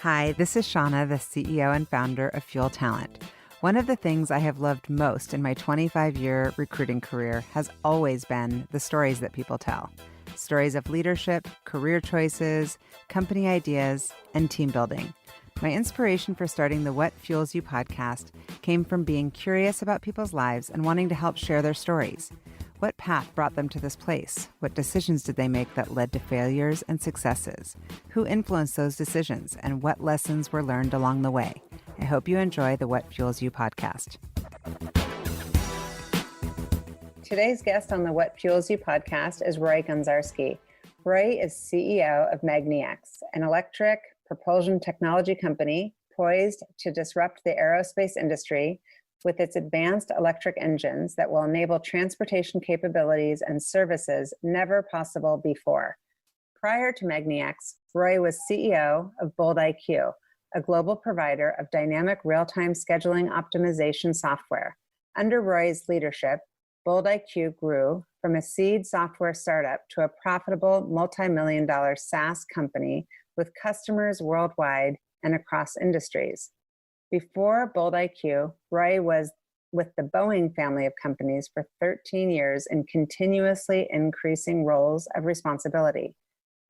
Hi, this is Shauna, the CEO and founder of Fuel Talent. One of the things I have loved most in my 25-year recruiting career has always been the stories that people tell. Stories of leadership, career choices, company ideas, and team building. My inspiration for starting the What Fuels You podcast came from being curious about people's lives and wanting to help share their stories. What path brought them to this place? What decisions did they make that led to failures and successes? Who influenced those decisions, and what lessons were learned along the way? I hope you enjoy the What Fuels You podcast. Today's guest on the What Fuels You podcast is Roei Ganzarski. Roei is CEO of magniX, an electric propulsion technology company poised to disrupt the aerospace industry with its advanced electric engines that will enable transportation capabilities and services never possible before. Prior to magniX, Roei was CEO of BoldIQ, a global provider of dynamic real-time scheduling optimization software. Under Roei's leadership, BoldIQ grew from a seed software startup to a profitable multi-million-dollar SaaS company with customers worldwide and across industries. Before BoldIQ, Roei was with the Boeing family of companies for 13 years in continuously increasing roles of responsibility.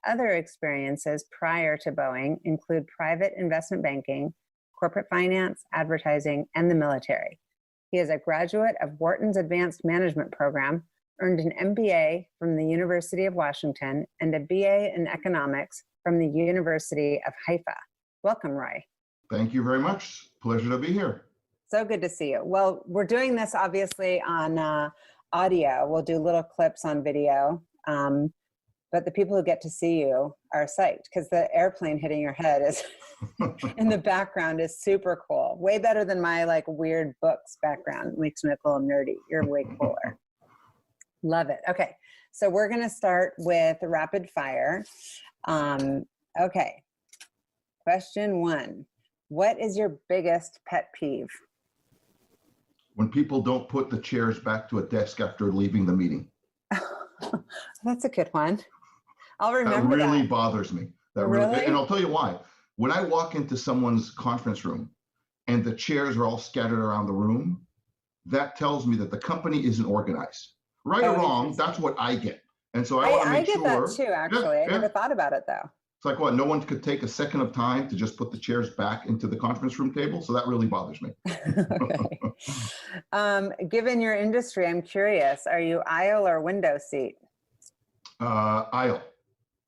Other experiences prior to Boeing include private investment banking, corporate finance, advertising, and the military. He is a graduate of Wharton's Advanced Management Program, earned an MBA from the University of Washington, and a BA in economics from the University of Haifa. Welcome, Roei. Thank you very much. Pleasure to be here. So good to see you. Well, we're doing this obviously on audio. We'll do little clips on video, but the people who get to see you are psyched because the airplane hitting your head is in the background is super cool. Way better than my like weird books background. It makes me look a little nerdy. You're way cooler. Love it. Okay, so we're going to start with rapid fire. Okay, question one. What is your biggest pet peeve? When people don't put the chairs back to a desk after leaving the meeting. That's a good one. I'll remember that. That really bothers me. Really? And I'll tell you why. When I walk into someone's conference room and the chairs are all scattered around the room, that tells me that the company isn't organized. Right or wrong, that's what I get. And so I want to make sure. I get that too, actually. I never thought about it, though. It's like, what, no one could take a second of time to just put the chairs back into the conference room table? So that really bothers me. Okay. Given your industry, I'm curious, are you aisle or window seat? Aisle.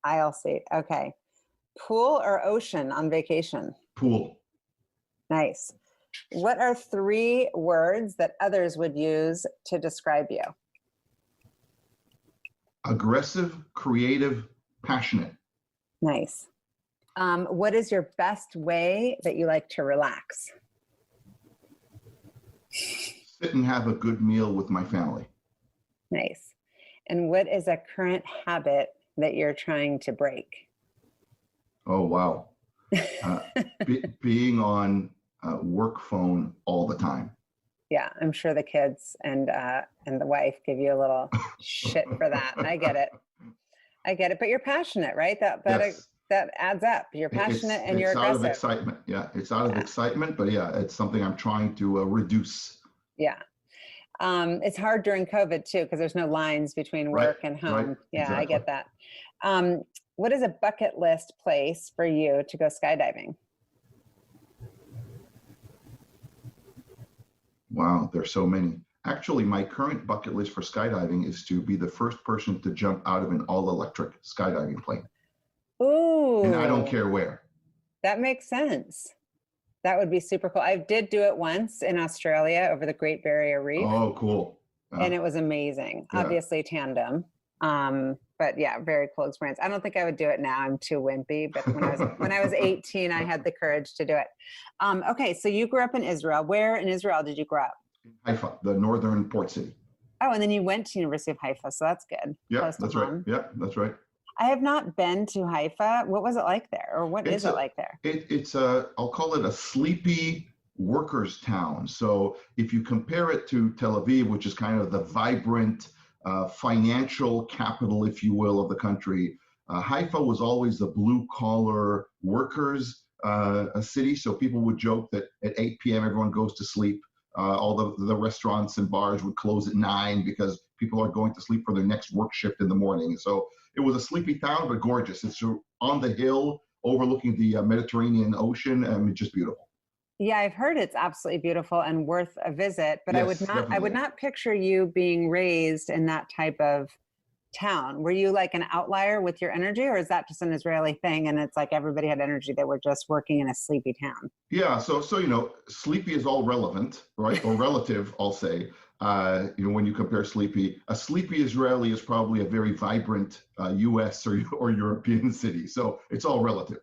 Aisle seat, okay. Pool or ocean on vacation? Pool. Nice. What are 3 words that others would use to describe you? Aggressive, creative, passionate. Nice. What is your best way that you like to relax? Sit and have a good meal with my family. Nice. And what is a current habit that you're trying to break? Oh, wow. Being on work phone all the time. Yeah, I'm sure the kids and the wife give you a little shit for that. I get it. But you're passionate, right? Yes. That adds up. You're passionate and you're aggressive. It's out of excitement. Yeah, it's out of excitement, but yeah, it's something I'm trying to reduce. Yeah. It's hard during COVID too, because there's no lines between work and home. Right. Yeah, Exactly. I get that. What is a bucket list place for you to go skydiving? Wow, there's so many. Actually, my current bucket list for skydiving is to be the first person to jump out of an all-electric skydiving plane. Ooh. And I don't care where. That makes sense. That would be super cool. I did do it once in Australia over the Great Barrier Reef. Oh, cool. And it was amazing. Yeah. Obviously tandem. But yeah, very cool experience. I don't think I would do it now. I'm too wimpy. But when I was 18, I had the courage to do it. Okay, so you grew up in Israel. Where in Israel did you grow up? Haifa, the northern port city. Oh, and then you went to University of Haifa, so that's good. Yeah, that's right. Yeah, that's right. I have not been to Haifa. What was it like there? Or what is it like there? I'll call it a sleepy workers' town. So if you compare it to Tel Aviv, which is kind of the vibrant financial capital, if you will, of the country, Haifa was always the blue collar workers a city, so people would joke that at 8 p.m. everyone goes to sleep. All the restaurants and bars would close at 9 because people are going to sleep for their next work shift in the morning. So it was a sleepy town, but gorgeous. It's on the hill overlooking the Mediterranean Ocean. I mean, just beautiful. Yeah, I've heard it's absolutely beautiful and worth a visit, but Yes, I would definitely. not picture you being raised in that type of town. Were you like an outlier with your energy, or is that just an Israeli thing and it's like everybody had energy, they were just working in a sleepy town? Yeah, so sleepy is all relevant, right? Or relative, I'll say. When you compare sleepy, a sleepy Israeli is probably a very vibrant U.S. or European city. So it's all relative.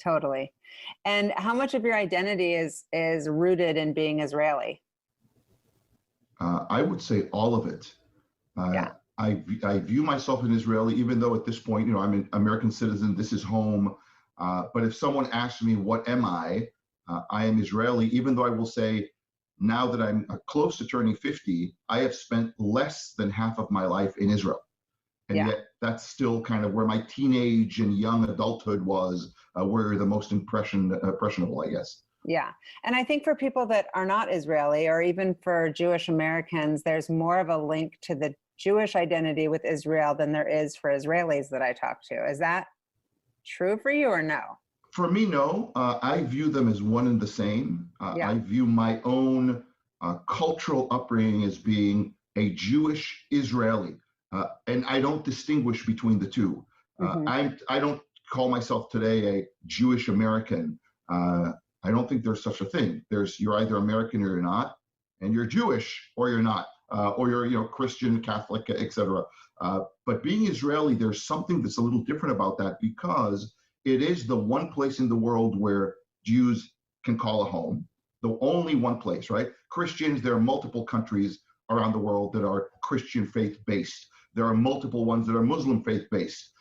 Totally. And how much of your identity is rooted in being Israeli? I would say all of it. Uh, Yeah. I view myself an Israeli, even though at this point, I'm an American citizen. This is home. But if someone asks me, what am I am Israeli, even though I will say now that I'm close to turning 50, I have spent less than half of my life in Israel. And Yeah. yet that's still kind of where my teenage and young adulthood was, where the most impressionable, I guess. Yeah. And I think for people that are not Israeli, or even for Jewish Americans, there's more of a link to the Jewish identity with Israel than there is for Israelis that I talk to. Is that true for you or no? For me, no. I view them as one and the same. Yeah. I view my own cultural upbringing as being a Jewish Israeli, and I don't distinguish between the two. Hmm. I don't call myself today a Jewish American. I don't think there's such a thing. You're either American or you're not, and you're Jewish or you're not, or you're Christian, Catholic, etc. But being Israeli, there's something that's a little different about that because it is the one place in the world where Jews can call a home, the only one place, right? Christians, there are multiple countries around the world that are Christian faith-based. There are multiple ones that are Muslim faith-based.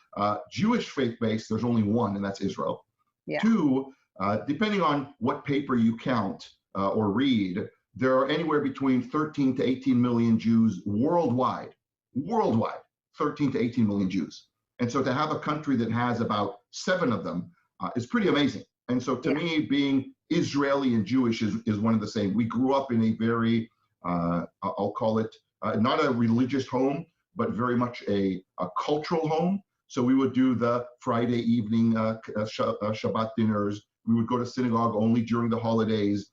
Jewish faith-based, there's only one, and that's Israel. Yeah. Two, depending on what paper you count or read, there are anywhere between 13 to 18 million Jews worldwide, 13 to 18 million Jews. And so to have a country that has about 7 of them is pretty amazing. And so to me, being Israeli and Jewish is one of the same. We grew up in a very, I'll call it, not a religious home, but very much a cultural home. So we would do the Friday evening Shabbat dinners. We would go to synagogue only during the holidays.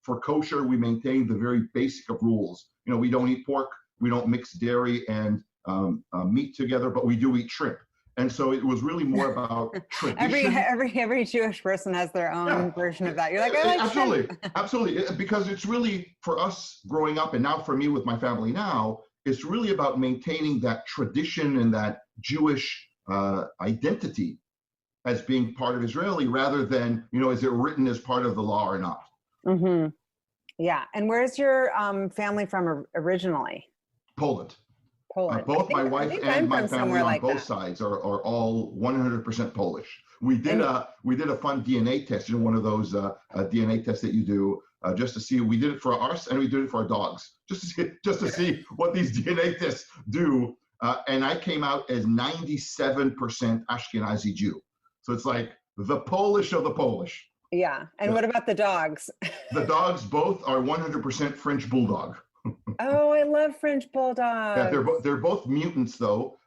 For kosher, we maintain the very basic of rules. We don't eat pork, we don't mix dairy and meat together, but we do eat shrimp. And so it was really more about tradition. Every Jewish person has their own version of that. You're like, I like absolutely, shrimp. absolutely, because it's really for us growing up, and now for me with my family now, it's really about maintaining that tradition and that Jewish identity as being part of Israeli, rather than is it written as part of the law or not. Mm-hmm. Yeah, and where's your family from originally? Poland. Poland. Both my wife and my family on both sides are all 100% Polish. We did a fun DNA test, one of those DNA tests that you do just to see. We did it for us and we did it for our dogs, just to see what these DNA tests do. And I came out as 97% Ashkenazi Jew. So it's like the Polish of the Polish. Yeah. And what about the dogs? The dogs both are 100% French Bulldog. Oh, I love French Bulldogs. Yeah, they're both mutants though.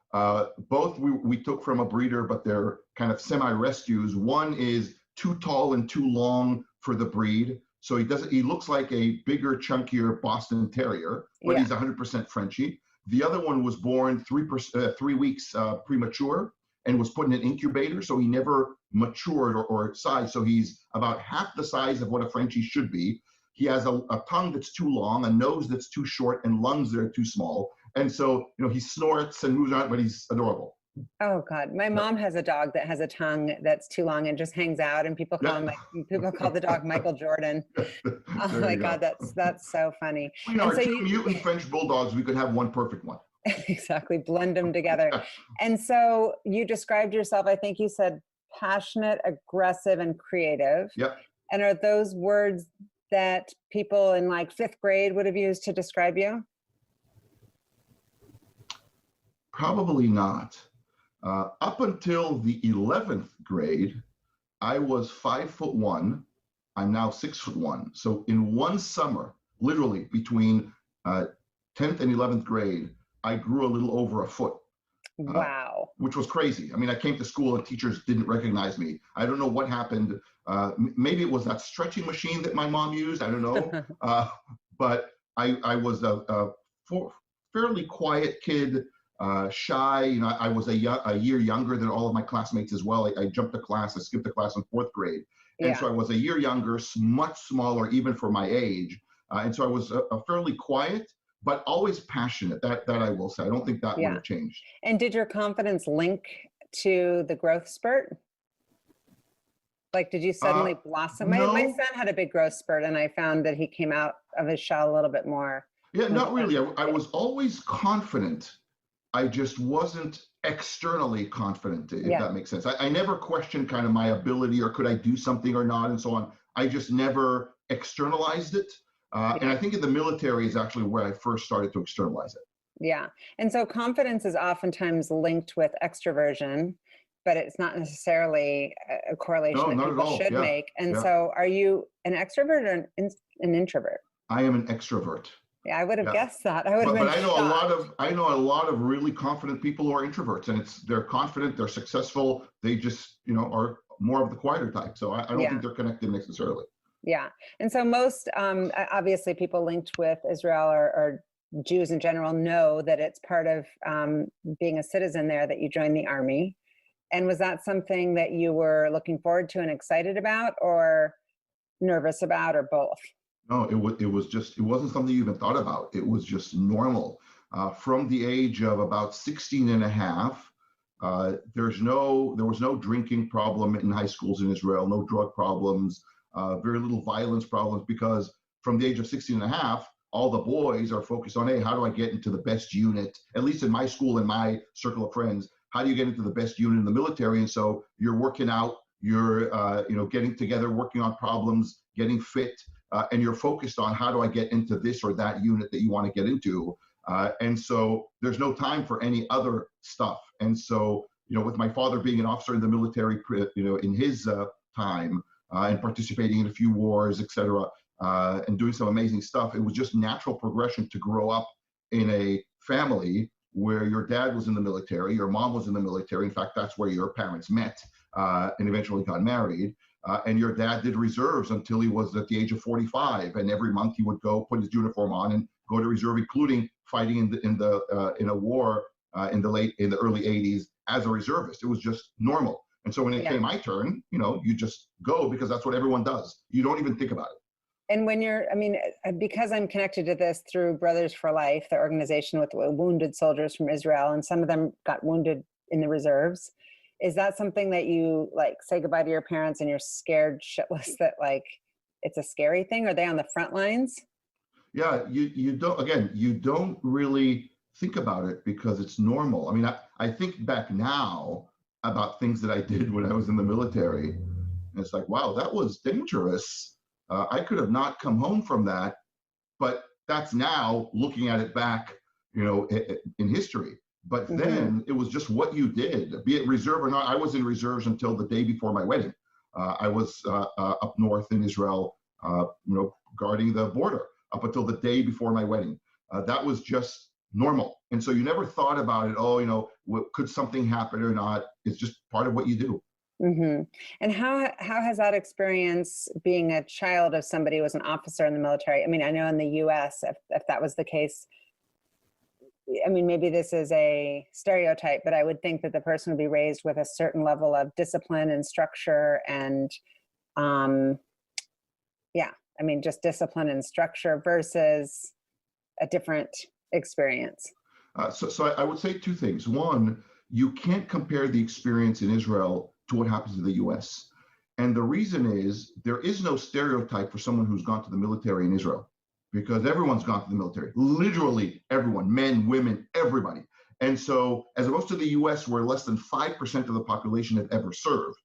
Both we took from a breeder, but they're kind of semi-rescues. One is too tall and too long for the breed, so he looks like a bigger, chunkier Boston Terrier, but he's 100% Frenchie. The other one was born 3 weeks premature and was put in an incubator, so he never matured or sized. So he's about half the size of what a Frenchie should be. He has a tongue that's too long, a nose that's too short, and lungs that are too small. And so, he snorts and moves around, but he's adorable. Oh God, my mom has a dog that has a tongue that's too long and just hangs out, and people call the dog Michael Jordan. Oh my God, that's so funny. We are two mutant French bulldogs. We could have one perfect one. Exactly, blend them together. And so you described yourself, I think you said passionate, aggressive, and creative. Yep. And are those words that people in like 5th grade would have used to describe you? Probably not. Up until the 11th grade, I was 5'1". I'm now 6'1". So in one summer, literally between 10th and 11th grade, I grew a little over a foot. Wow. Which was crazy. I mean, I came to school and teachers didn't recognize me. I don't know what happened. Maybe it was that stretching machine that my mom used. I don't know. But I was a fairly quiet kid, shy. You know, I was a year younger than all of my classmates as well. I jumped a class. I skipped a class in 4th grade. And so I was a year younger, much smaller, even for my age. And so I was a fairly quiet, but always passionate. That I will say. I don't think that would have changed. And did your confidence link to the growth spurt? Like, did you suddenly blossom? No. My son had a big growth spurt, and I found that he came out of his shell a little bit more. Yeah, not really. I was always confident. I just wasn't externally confident, if that makes sense. I never questioned kind of my ability or could I do something or not and so on. I just never externalized it. And I think in the military is actually where I first started to externalize it. Yeah. And so confidence is oftentimes linked with extroversion, but it's not necessarily a correlation that people should make. And so are you an extrovert or an introvert? I am an extrovert. Yeah, I would have guessed that. I would have been But I know a lot of really confident people who are introverts, and they're confident, they're successful. They just, are more of the quieter type. So I don't think they're connected necessarily. Yeah. And so most, obviously people linked with Israel or Jews in general know that it's part of being a citizen there that you join the army. And was that something that you were looking forward to and excited about, or nervous about, or both? No, it wasn't something you even thought about. It was just normal. From the age of about 16 and a half, there was no drinking problem in high schools in Israel, no drug problems, very little violence problems, because from the age of 16 and a half, all the boys are focused on, hey, how do I get into the best unit? At least in my school, in my circle of friends, how do you get into the best unit in the military? And so you're working out, you're getting together, working on problems, getting fit, and you're focused on how do I get into this or that unit that you want to get into. And so there's no time for any other stuff. And so, with my father being an officer in the military, in his time and participating in a few wars, et cetera, and doing some amazing stuff, it was just natural progression to grow up in a family where your dad was in the military, your mom was in the military. In fact, that's where your parents met and eventually got married. And your dad did reserves until he was at the age of 45. And every month he would go put his uniform on and go to reserve, including fighting in a war in the early 80s as a reservist. It was just normal. And so when it came my turn, you just go because that's what everyone does. You don't even think about it. And when because I'm connected to this through Brothers for Life, the organization with wounded soldiers from Israel, and some of them got wounded in the reserves, is that something that you say goodbye to your parents and you're scared shitless that it's a scary thing? Are they on the front lines? Yeah, you don't really think about it because it's normal. I mean, I think back now about things that I did when I was in the military, and it's like, wow, that was dangerous. I could have not come home from that, but that's now looking at it back, in history. But then it was just what you did, be it reserve or not. I was in reserves until the day before my wedding. I was up north in Israel, guarding the border up until the day before my wedding. That was just normal. And so you never thought about it, could something happen or not? It's just part of what you do. Mm-hmm. And how has that experience, being a child of somebody who was an officer in the military? I mean, I know in the US, if that was the case, I mean, maybe this is a stereotype, but I would think that the person would be raised with a certain level of discipline and structure and, just discipline and structure versus a different experience. So I would say two things. One, you can't compare the experience in Israel to what happens in the US. And the reason is there is no stereotype for someone who's gone to the military in Israel, because everyone's gone to the military, literally everyone, men, women, everybody. And so as opposed to the US, where less than 5% of the population have ever served,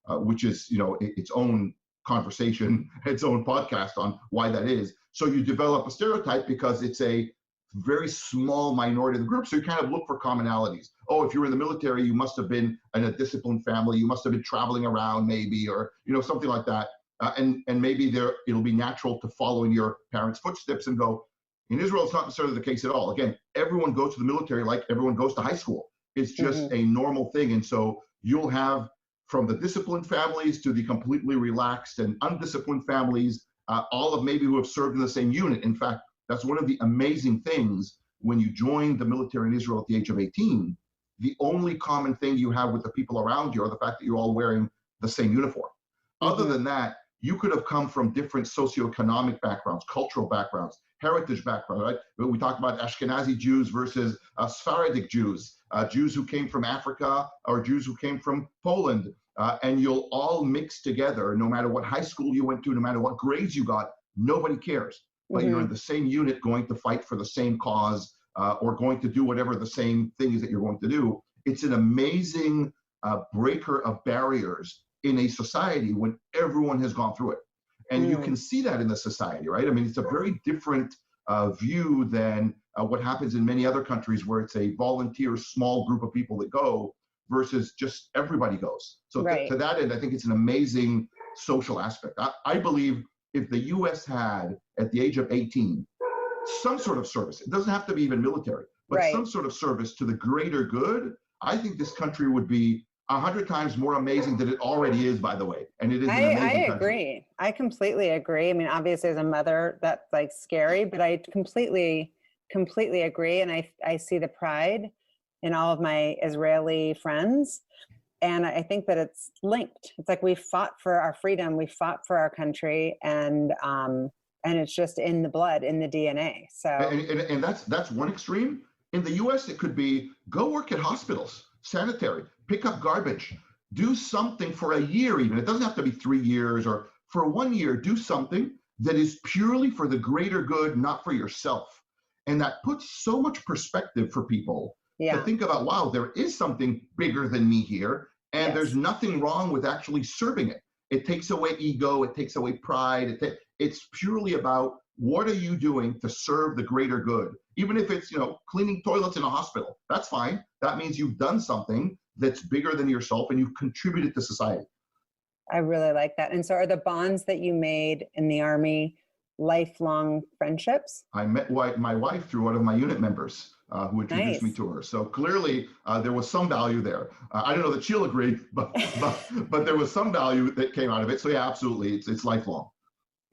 which is, its own conversation, its own podcast on why that is. So you develop a stereotype because it's a very small minority of the group. So you kind of look for commonalities. Oh, if you're in the military, you must have been in a disciplined family. You must have been traveling around maybe, or, something like that. And maybe it'll be natural to follow in your parents' footsteps and go. In Israel, it's not necessarily the case at all. Again, everyone goes to the military like everyone goes to high school. It's just a normal thing. And so you'll have from the disciplined families to the completely relaxed and undisciplined families, all of maybe who have served in the same unit. In fact, that's one of the amazing things when you join the military in Israel at the age of 18. The only common thing you have with the people around you are the fact that you're all wearing the same uniform. Other than that, you could have come from different socioeconomic backgrounds, cultural backgrounds, heritage background, right? We talked about Ashkenazi Jews versus Sephardic Jews, Jews who came from Africa or Jews who came from Poland, and you'll all mix together no matter what high school you went to, no matter what grades you got, nobody cares. But you're in the same unit going to fight for the same cause or going to do whatever the same thing is that you're going to do. It's an amazing breaker of barriers in a society when everyone has gone through it. And you can see that in the society, right? I mean, it's a very different view than what happens in many other countries where it's a volunteer small group of people that go versus just everybody goes. So to that end, I think it's an amazing social aspect. I believe if the US had, at the age of 18, some sort of service, it doesn't have to be even military, but some sort of service to the greater good, I think this country would be 100 times more amazing than it already is, by the way. And it is an amazing country. I agree. I completely agree. I mean, obviously as a mother, that's like scary, but I completely agree. And I see the pride in all of my Israeli friends. And I think that it's linked. It's like we fought for our freedom, we fought for our country, and it's just in the blood, in the DNA. So and that's one extreme. In the US, it could be go work at hospitals, sanitary, pick up garbage, do something for a year even. It doesn't have to be 3 years, or for 1 year, do something that is purely for the greater good, not for yourself. And that puts so much perspective for people to think about, wow, there is something bigger than me here. And there's nothing wrong with actually serving it. It takes away ego, it takes away pride. It's purely about what are you doing to serve the greater good? Even if it's, cleaning toilets in a hospital, that's fine. That means you've done something that's bigger than yourself and you've contributed to society. I really like that. And so are the bonds that you made in the Army lifelong friendships? I met my wife through one of my unit members who introduced me to her. So clearly there was some value there. I don't know that she'll agree, but there was some value that came out of it. So yeah, absolutely. It's lifelong.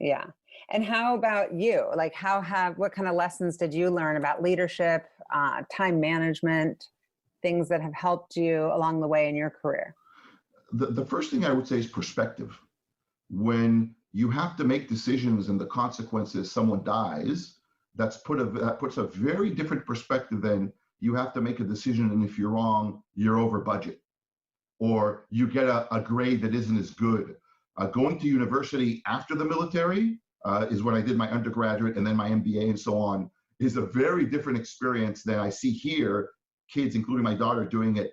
Yeah. And how about you? Like what kind of lessons did you learn about leadership, time management, things that have helped you along the way in your career? The first thing I would say is perspective. When you have to make decisions and the consequences, someone dies, that puts a very different perspective than you have to make a decision, and if you're wrong, you're over budget, or you get a grade that isn't as good. Going to university after the military is when I did my undergraduate and then my MBA and so on, is a very different experience than I see here, kids, including my daughter, doing it,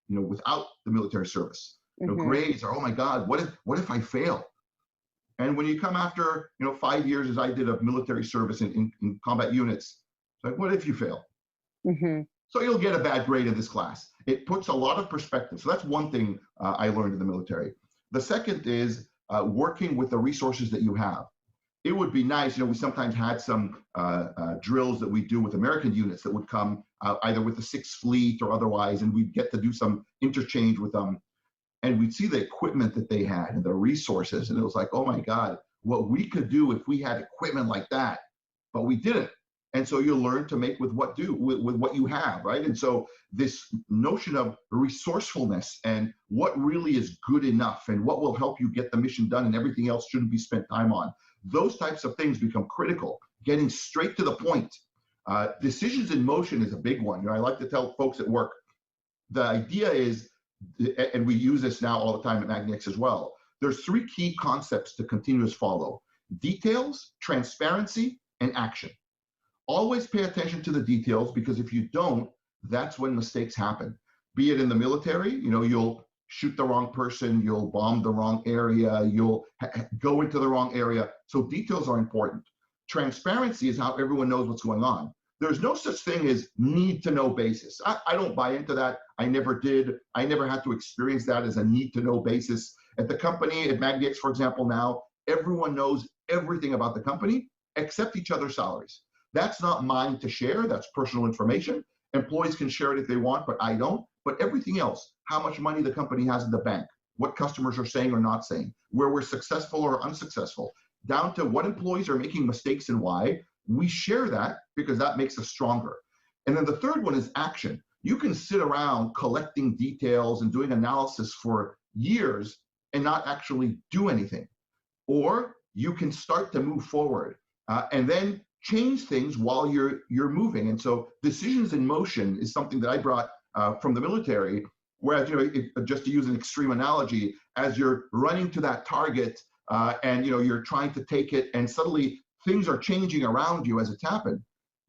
without the military service. Grades are, oh my God, what if I fail? And when you come after, 5 years, as I did, of military service in combat units, it's like, what if you fail? So you'll get a bad grade in this class. It puts a lot of perspective. So that's one thing I learned in the military. The second is working with the resources that you have. It would be nice, we sometimes had some drills that we do with American units that would come either with the 6th Fleet or otherwise, and we'd get to do some interchange with them. And we'd see the equipment that they had and the resources. And it was like, oh my God, what we could do if we had equipment like that, but we didn't. And so you learn to make with what you have, right? And so this notion of resourcefulness and what really is good enough and what will help you get the mission done and everything else shouldn't be spent time on. Those types of things become critical, getting straight to the point. Decisions in motion is a big one. I like to tell folks at work, the idea is, and we use this now all the time at magniX as well, there's 3 key concepts to continuous follow: details, transparency, and action. Always pay attention to the details, because if you don't, that's when mistakes happen. Be it in the military, you'll shoot the wrong person, you'll bomb the wrong area, you'll go into the wrong area. So details are important. Transparency is how everyone knows what's going on. There's no such thing as need to know basis. I don't buy into that. I never did. I never had to experience that as a need to know basis. At the company, at magniX, for example, now, everyone knows everything about the company except each other's salaries. That's not mine to share. That's personal information. Employees can share it if they want, but I don't. But everything else, how much money the company has in the bank, what customers are saying or not saying, where we're successful or unsuccessful, down to what employees are making mistakes and why, we share that because that makes us stronger. And then the third one is action. You can sit around collecting details and doing analysis for years and not actually do anything. Or you can start to move forward and then change things while you're moving. And so decisions in motion is something that I brought from the military, whereas, just to use an extreme analogy, as you're running to that target and you're trying to take it and suddenly things are changing around you as it's happened,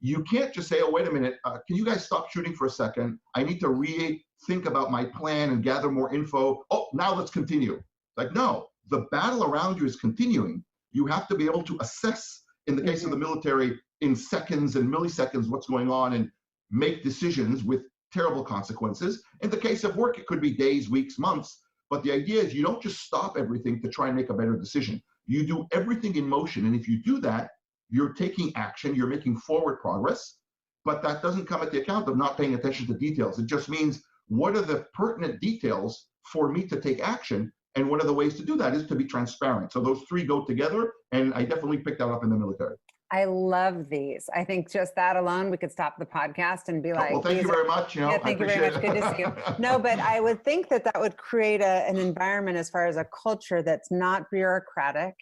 you can't just say, oh, wait a minute, can you guys stop shooting for a second? I need to rethink about my plan and gather more info. Oh, now let's continue. Like, no, the battle around you is continuing. You have to be able to assess, in the case of the military, in seconds and milliseconds what's going on and make decisions with terrible consequences. In the case of work, it could be days, weeks, months. But the idea is you don't just stop everything to try and make a better decision. You do everything in motion. And if you do that, you're taking action, you're making forward progress, but that doesn't come at the account of not paying attention to details. It just means, what are the pertinent details for me to take action? And one of the ways to do that is to be transparent. So those three go together, and I definitely picked that up in the military. I love these. I think just that alone, we could stop the podcast and be like, well, thank you very much. Yeah, thank you very much. Good to see you. No, but I would think that would create an environment as far as a culture that's not bureaucratic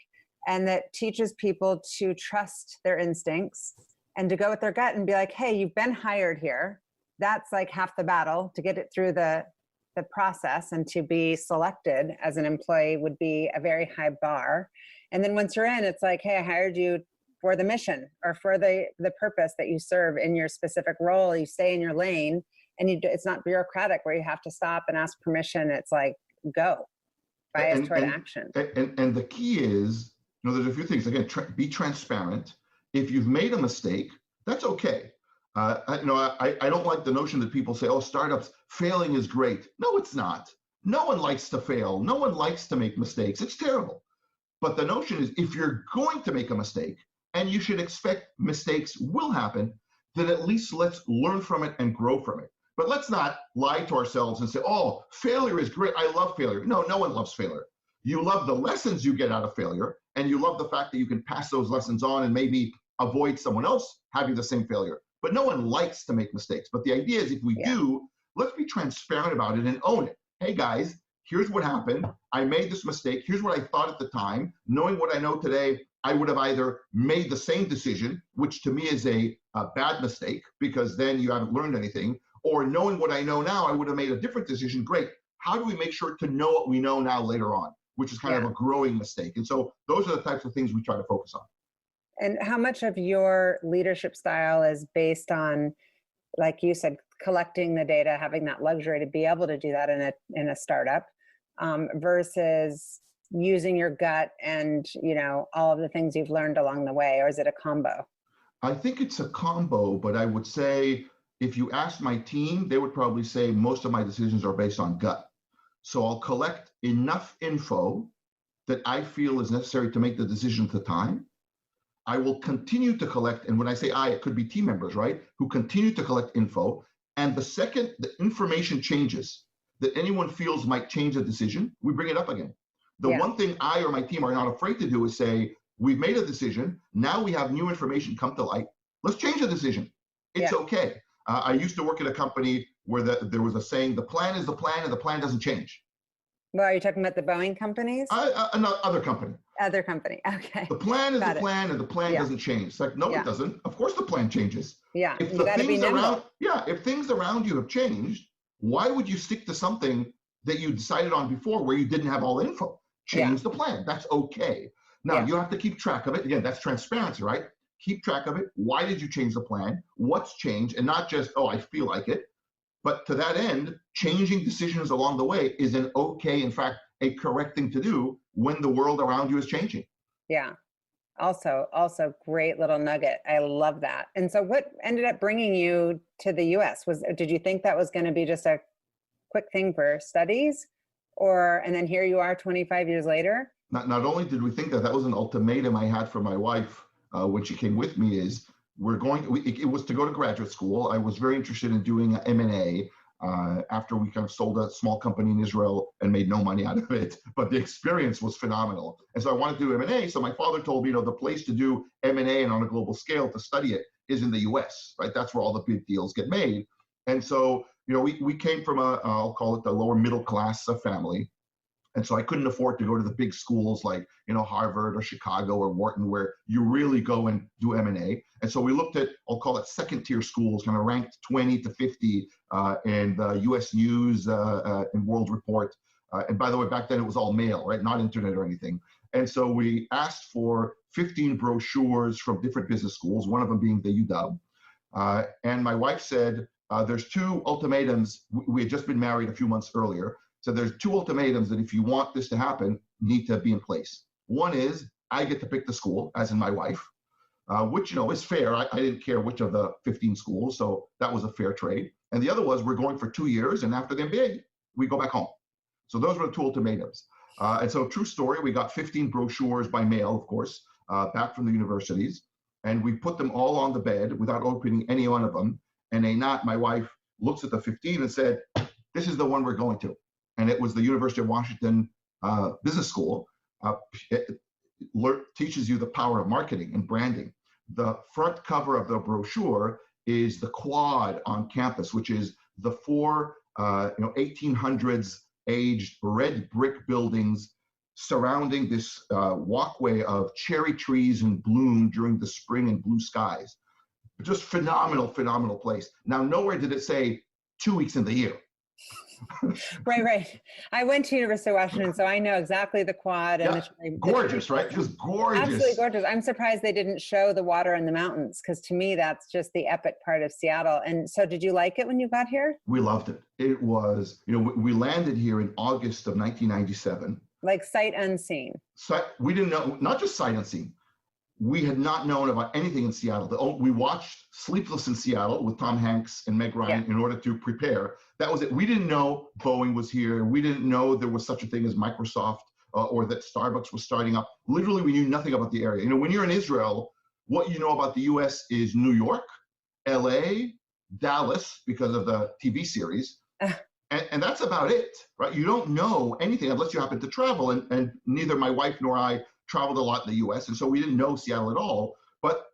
and that teaches people to trust their instincts and to go with their gut and be like, hey, you've been hired here. That's like half the battle. To get it through the process and to be selected as an employee would be a very high bar. And then once you're in, it's like, hey, I hired you for the mission or for the purpose that you serve in your specific role. You stay in your lane, and it's not bureaucratic where you have to stop and ask permission. It's like, go, bias toward action. And the key is, there's a few things. Again, be transparent. If you've made a mistake, that's okay. I don't like the notion that people say, oh, startups, failing is great. No, it's not. No one likes to fail. No one likes to make mistakes. It's terrible. But the notion is, if you're going to make a mistake, and you should expect mistakes will happen, then at least let's learn from it and grow from it. But let's not lie to ourselves and say, oh, failure is great. I love failure. No one loves failure. You love the lessons you get out of failure, and you love the fact that you can pass those lessons on and maybe avoid someone else having the same failure. But no one likes to make mistakes. But the idea is, if we do, let's be transparent about it and own it. Hey, guys, here's what happened. I made this mistake. Here's what I thought at the time. Knowing what I know today, I would have either made the same decision, which to me is a bad mistake, because then you haven't learned anything, or knowing what I know now, I would have made a different decision. Great. How do we make sure to know what we know now later on, which is kind of a growing mistake? And so those are the types of things we try to focus on. And how much of your leadership style is based on, like you said, collecting the data, having that luxury to be able to do that in a startup, versus using your gut and all of the things you've learned along the way? Or is it a combo? I think it's a combo, but I would say, if you ask my team, they would probably say most of my decisions are based on gut. So I'll collect enough info that I feel is necessary to make the decision at the time. I will continue to collect, and when I say it could be team members, right, who continue to collect info. And the second the information changes that anyone feels might change a decision, we bring it up again. The one thing I or my team are not afraid to do is say, we've made a decision. Now we have new information come to light. Let's change the decision. It's okay. I used to work at a company where there was a saying, the plan is the plan and the plan doesn't change. Well, are you talking about the Boeing companies? No, other company. Other company, okay. The plan is the plan and the plan doesn't change. It's like, no, it doesn't. Of course the plan changes. Yeah, if you gotta be nimble. If things around you have changed, why would you stick to something that you decided on before where you didn't have all the info? Change the plan. That's okay. Now, you have to keep track of it. Again, that's transparency, right? Keep track of it. Why did you change the plan? What's changed? And not just, oh, I feel like it. But to that end, changing decisions along the way is an okay, in fact, a correct thing to do when the world around you is changing. Yeah. Also great little nugget. I love that. And so what ended up bringing you to the US? Did you think that was going to be just a quick thing for studies, and then here you are 25 years later? Not only did we think that, that was an ultimatum I had for my wife when she came with me, is it was to go to graduate school. I was very interested in doing M&A after we kind of sold a small company in Israel and made no money out of it, but the experience was phenomenal. And so I wanted to do M&A. So my father told me, the place to do M&A and on a global scale to study it is in the US, right? That's where all the big deals get made. And so, we came from I'll call it the lower middle class family. And so I couldn't afford to go to the big schools like, Harvard or Chicago or Wharton, where you really go and do M&A. And so we looked at, I'll call it second tier schools, kind of ranked 20 to 50 in the US News and World Report. And by the way, back then it was all mail, right? Not internet or anything. And so we asked for 15 brochures from different business schools, one of them being the UW. And my wife said, there's two ultimatums. We had just been married a few months earlier. So there's two ultimatums that if you want this to happen, need to be in place. One is I get to pick the school, as in my wife, which, is fair. I didn't care which of the 15 schools, so that was a fair trade. And the other was we're going for 2 years, and after the MBA, we go back home. So those were the two ultimatums. And so true story, we got 15 brochures by mail, of course, back from the universities, and we put them all on the bed without opening any one of them. And Einat, my wife, looks at the 15 and said, this is the one we're going to. And it was the University of Washington Business School. It teaches you the power of marketing and branding. The front cover of the brochure is the quad on campus, which is the four 1800s aged red brick buildings surrounding this walkway of cherry trees in bloom during the spring and blue skies. Just phenomenal place. Now, nowhere did it say 2 weeks in the year. Right. I went to University of Washington, so I know exactly the quad and gorgeous, right? Just gorgeous. Absolutely gorgeous. I'm surprised they didn't show the water in the mountains, because to me, that's just the epic part of Seattle. And so did you like it when you got here? We loved it. It was, we landed here in August of 1997. Like sight unseen. So we didn't know, not just sight unseen. We had not known about anything in Seattle. We watched Sleepless in Seattle with Tom Hanks and Meg Ryan in order to prepare. That was it. We didn't know Boeing was here. We didn't know there was such a thing as Microsoft or that Starbucks was starting up. Literally, we knew nothing about the area. When you're in Israel, what you know about the US is New York, LA, Dallas, because of the TV series. And that's about it, right? You don't know anything unless you happen to travel. And neither my wife nor I traveled a lot in the US, and so we didn't know Seattle at all. But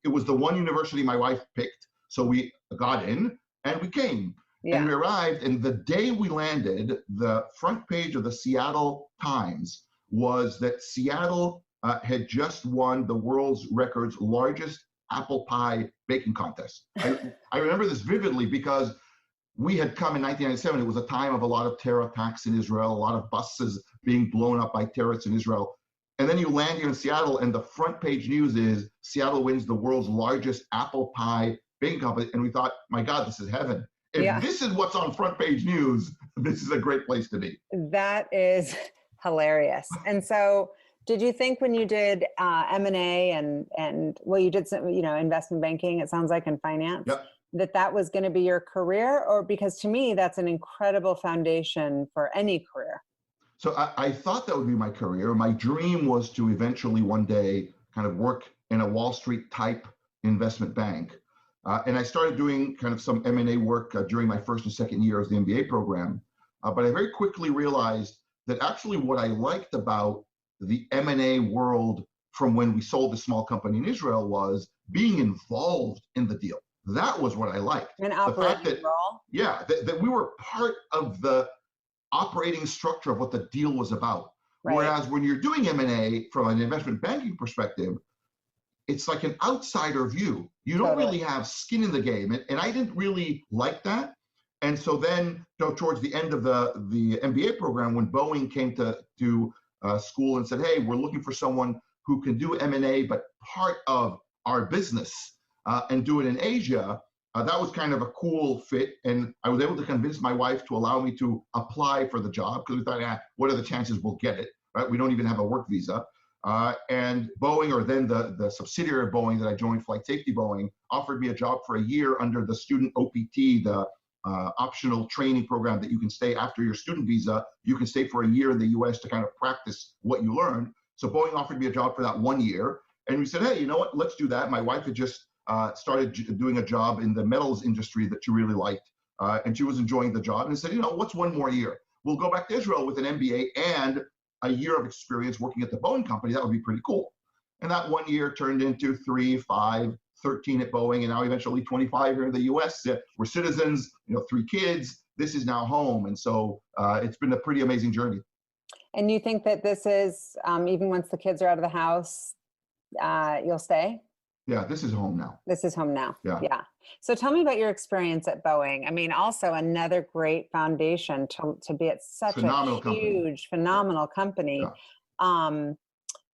it was the one university my wife picked, so we got in and we came. And we arrived, and the day we landed, the front page of the Seattle Times was that Seattle had just won the world's records largest apple pie baking contest. I remember this vividly because we had come in 1997. It was a time of a lot of terror attacks in Israel, a lot of buses being blown up by terrorists in Israel. And then you land here in Seattle, and the front page news is Seattle wins the world's largest apple pie baking contest. And we thought, my God, this is heaven. If this is what's on front page news, this is a great place to be. That is hilarious. And so did you think when you did M&A and well, you did some, investment banking, it sounds like, in finance, that was going to be your career? Or because to me, that's an incredible foundation for any career. So I thought that would be my career. My dream was to eventually one day kind of work in a Wall Street type investment bank. And I started doing kind of some M&A work during my first and second year of the MBA program. But I very quickly realized that actually what I liked about the M&A world from when we sold the small company in Israel was being involved in the deal. That was what I liked. An operating role? Yeah, that we were part of the operating structure of what the deal was about. Right. Whereas when you're doing M&A from an investment banking perspective, it's like an outsider view. You don't really have skin in the game. And I didn't really like that. And so then towards the end of the MBA program, when Boeing came to school and said, hey, we're looking for someone who can do M&A, but part of our business and do it in Asia, that was kind of a cool fit. And I was able to convince my wife to allow me to apply for the job because we thought, what are the chances we'll get it, right? We don't even have a work visa. And Boeing, or then the subsidiary of Boeing that I joined, Flight Safety Boeing, offered me a job for a year under the student OPT, the optional training program that you can stay after your student visa. You can stay for a year in the US to kind of practice what you learned. So Boeing offered me a job for that 1 year. And we said, hey, you know what, let's do that. My wife had just started doing a job in the metals industry that she really liked. And she was enjoying the job. And I said, you know, what's 1 more year? We'll go back to Israel with an MBA and a year of experience working at the Boeing company. That would be pretty cool. And that 1 year turned into 3, 5, 13 at Boeing, and now eventually 25 here in the US. We're citizens, 3 kids. This is now home. And so it's been a pretty amazing journey. And you think that this is, even once the kids are out of the house, you'll stay? Yeah, this is home now. This is home now. Yeah. So tell me about your experience at Boeing. I mean, also another great foundation to be at such Phenomenal a huge, phenomenal company. Yeah.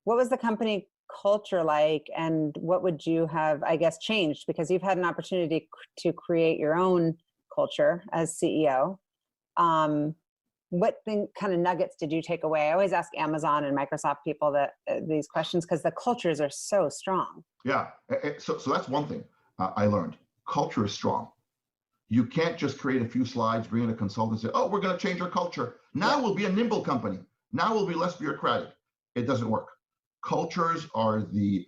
What was the company culture like, and what would you have, I guess, changed? Because you've had an opportunity to create your own culture as CEO. What kind of nuggets did you take away? I always ask Amazon and Microsoft people these questions because the cultures are so strong. Yeah. So that's one thing I learned. Culture is strong. You can't just create a few slides, bring in a consultant and say, oh, we're going to change our culture. Now we'll be a nimble company. Now we'll be less bureaucratic. It doesn't work. Cultures are the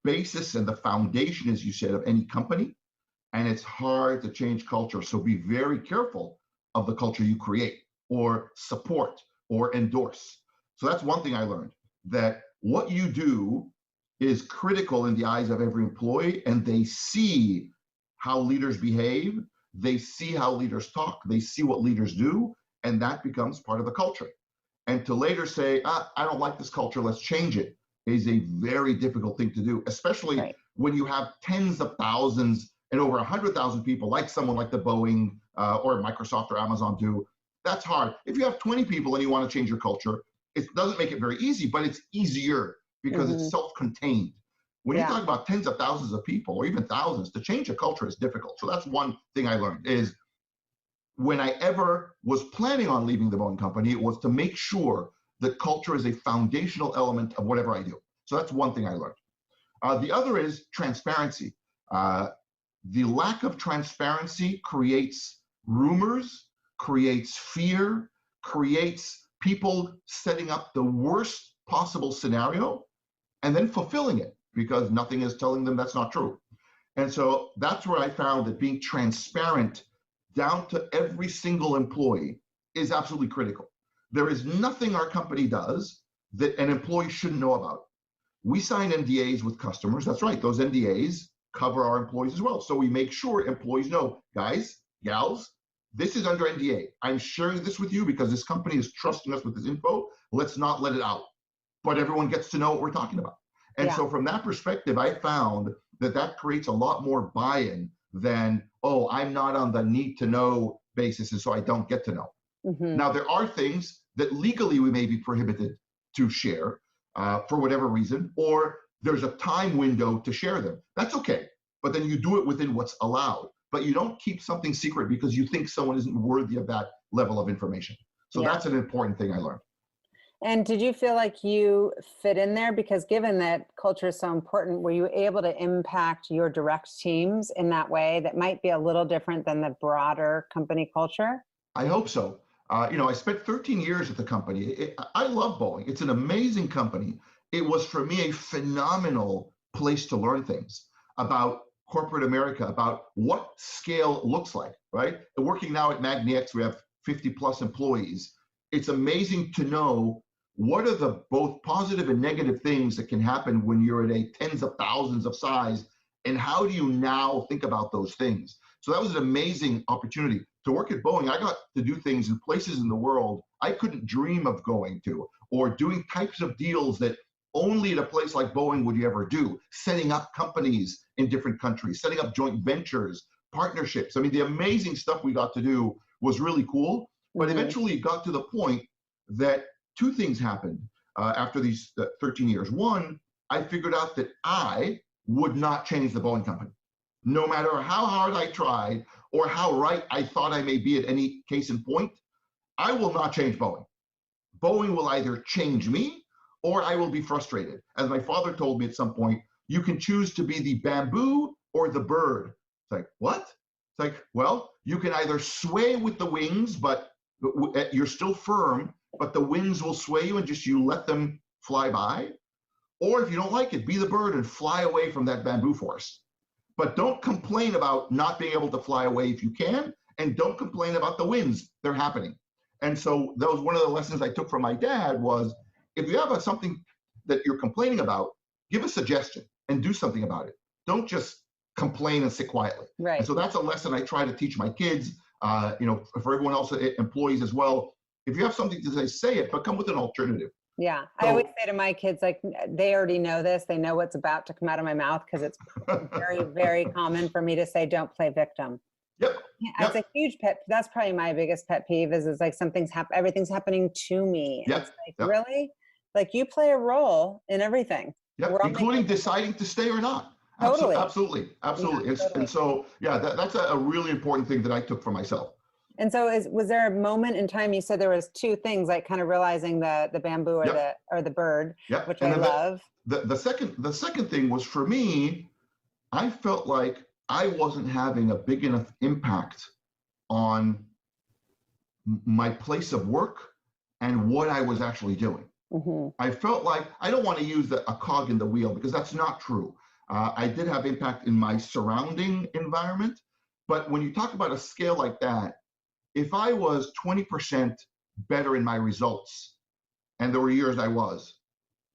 basis and the foundation, as you said, of any company. And it's hard to change culture. So be very careful of the culture you create or support or endorse. So that's one thing I learned, that what you do is critical in the eyes of every employee, and they see how leaders behave, they see how leaders talk, they see what leaders do, and that becomes part of the culture. And to later say, I don't like this culture, let's change it, is a very difficult thing to do, especially when you have tens of thousands and over 100,000 people, like someone like the Boeing or Microsoft or Amazon do. That's hard. If you have 20 people and you want to change your culture, it doesn't make it very easy, but it's easier because it's self-contained. When you talk about tens of thousands of people or even thousands, to change a culture is difficult. So that's one thing I learned, is when I ever was planning on leaving the Boeing company, it was to make sure that culture is a foundational element of whatever I do. So that's one thing I learned. The other is transparency. The lack of transparency creates rumors, creates fear, creates people setting up the worst possible scenario and then fulfilling it because nothing is telling them that's not true. And so that's where I found that being transparent down to every single employee is absolutely critical. There is nothing our company does that an employee shouldn't know about. We sign NDAs with customers. That's right. Those NDAs cover our employees as well. So we make sure employees know, guys, gals, this is under NDA. I'm sharing this with you because this company is trusting us with this info. Let's not let it out. But everyone gets to know what we're talking about. And so from that perspective, I found that that creates a lot more buy-in than, oh, I'm not on the need to know basis, and so I don't get to know. Now, there are things that legally we may be prohibited to share for whatever reason, or there's a time window to share them. That's okay. But then you do it within what's allowed. But you don't keep something secret because you think someone isn't worthy of that level of information. So that's an important thing I learned. And did you feel like you fit in there? Because given that culture is so important, were you able to impact your direct teams in that way that might be a little different than the broader company culture? I hope so. I spent 13 years at the company. I love Boeing. It's an amazing company. It was, for me, a phenomenal place to learn things about corporate America, about what scale looks like, right? And working now at magniX, we have 50 plus employees. It's amazing to know what are the both positive and negative things that can happen when you're at a tens of thousands of size, and how do you now think about those things? So that was an amazing opportunity. To work at Boeing, I got to do things in places in the world I couldn't dream of going to, or doing types of deals that only at a place like Boeing would you ever do, setting up companies in different countries, setting up joint ventures, partnerships. I mean, the amazing stuff we got to do was really cool, but eventually it got to the point that two things happened after these 13 years. One, I figured out that I would not change the Boeing company. No matter how hard I tried or how right I thought I may be at any case in point, I will not change Boeing. Boeing will either change me or I will be frustrated. As my father told me at some point, you can choose to be the bamboo or the bird. It's like, what? It's like, well, you can either sway with the wings, but you're still firm, but the winds will sway you and just you let them fly by. Or if you don't like it, be the bird and fly away from that bamboo forest. But don't complain about not being able to fly away if you can, and don't complain about the winds. They're happening. And so that was one of the lessons I took from my dad was, if you have something that you're complaining about, give a suggestion and do something about it. Don't just complain and sit quietly. Right. And so that's a lesson I try to teach my kids, for everyone else, employees as well. If you have something to say it, but come with an alternative. Yeah. I always say to my kids, like, they already know this. They know what's about to come out of my mouth because it's very, very common for me to say, don't play victim. Yep. Yeah, that's a huge pet. That's probably my biggest pet peeve is like everything's happening to me. Yep. It's like, really? Like, you play a role in everything. Yep. Including deciding to stay or not. Totally. Absolutely. Yeah, totally. And so, yeah, that's a really important thing that I took for myself. And so was there a moment in time, you said there was two things, like kind of realizing the bamboo or the bird, which I love. The second thing was, for me, I felt like I wasn't having a big enough impact on my place of work and what I was actually doing. Mm-hmm. I felt like, I don't want to use a cog in the wheel because that's not true. I did have impact in my surrounding environment, but when you talk about a scale like that, if I was 20% better in my results, and there were years I was,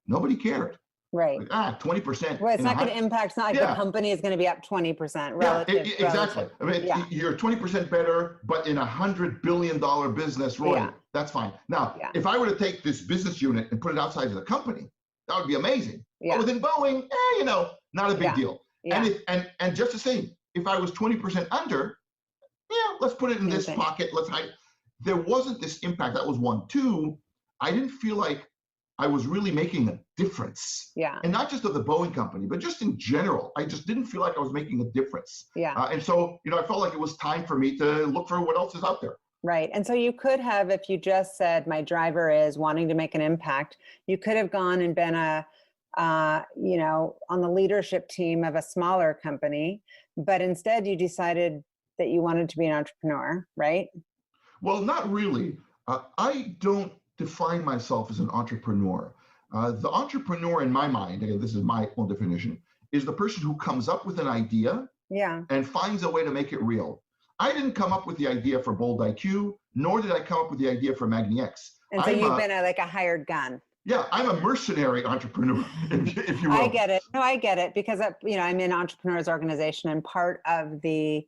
nobody cared. Right. Like, 20%. Well, it's not going to impact. It's not like the company is going to be up 20% relative. Yeah, exactly. I mean, you're 20% better, but in $100 billion business, Roei, that's fine. Now, if I were to take this business unit and put it outside of the company, that would be amazing. But within Boeing, not a big deal. Yeah. And just the same, if I was 20% under, let's put it in this pocket. Let's hide. There wasn't this impact. That was one. Two, I didn't feel like I was really making a difference. Yeah. And not just of the Boeing company, but just in general. I just didn't feel like I was making a difference. Yeah. And so, I felt like it was time for me to look for what else is out there. Right. And so you could have, if you just said, my driver is wanting to make an impact, you could have gone and been on the leadership team of a smaller company, but instead you decided that you wanted to be an entrepreneur, right? Well, not really. I don't define myself as an entrepreneur. The entrepreneur in my mind, again, this is my own definition, is the person who comes up with an idea and finds a way to make it real. I didn't come up with the idea for Bold IQ, nor did I come up with the idea for magniX. And so you've been a hired gun. Yeah, I'm a mercenary entrepreneur, if you will. I get it. No, I get it because, I'm in Entrepreneurs Organization, and part of the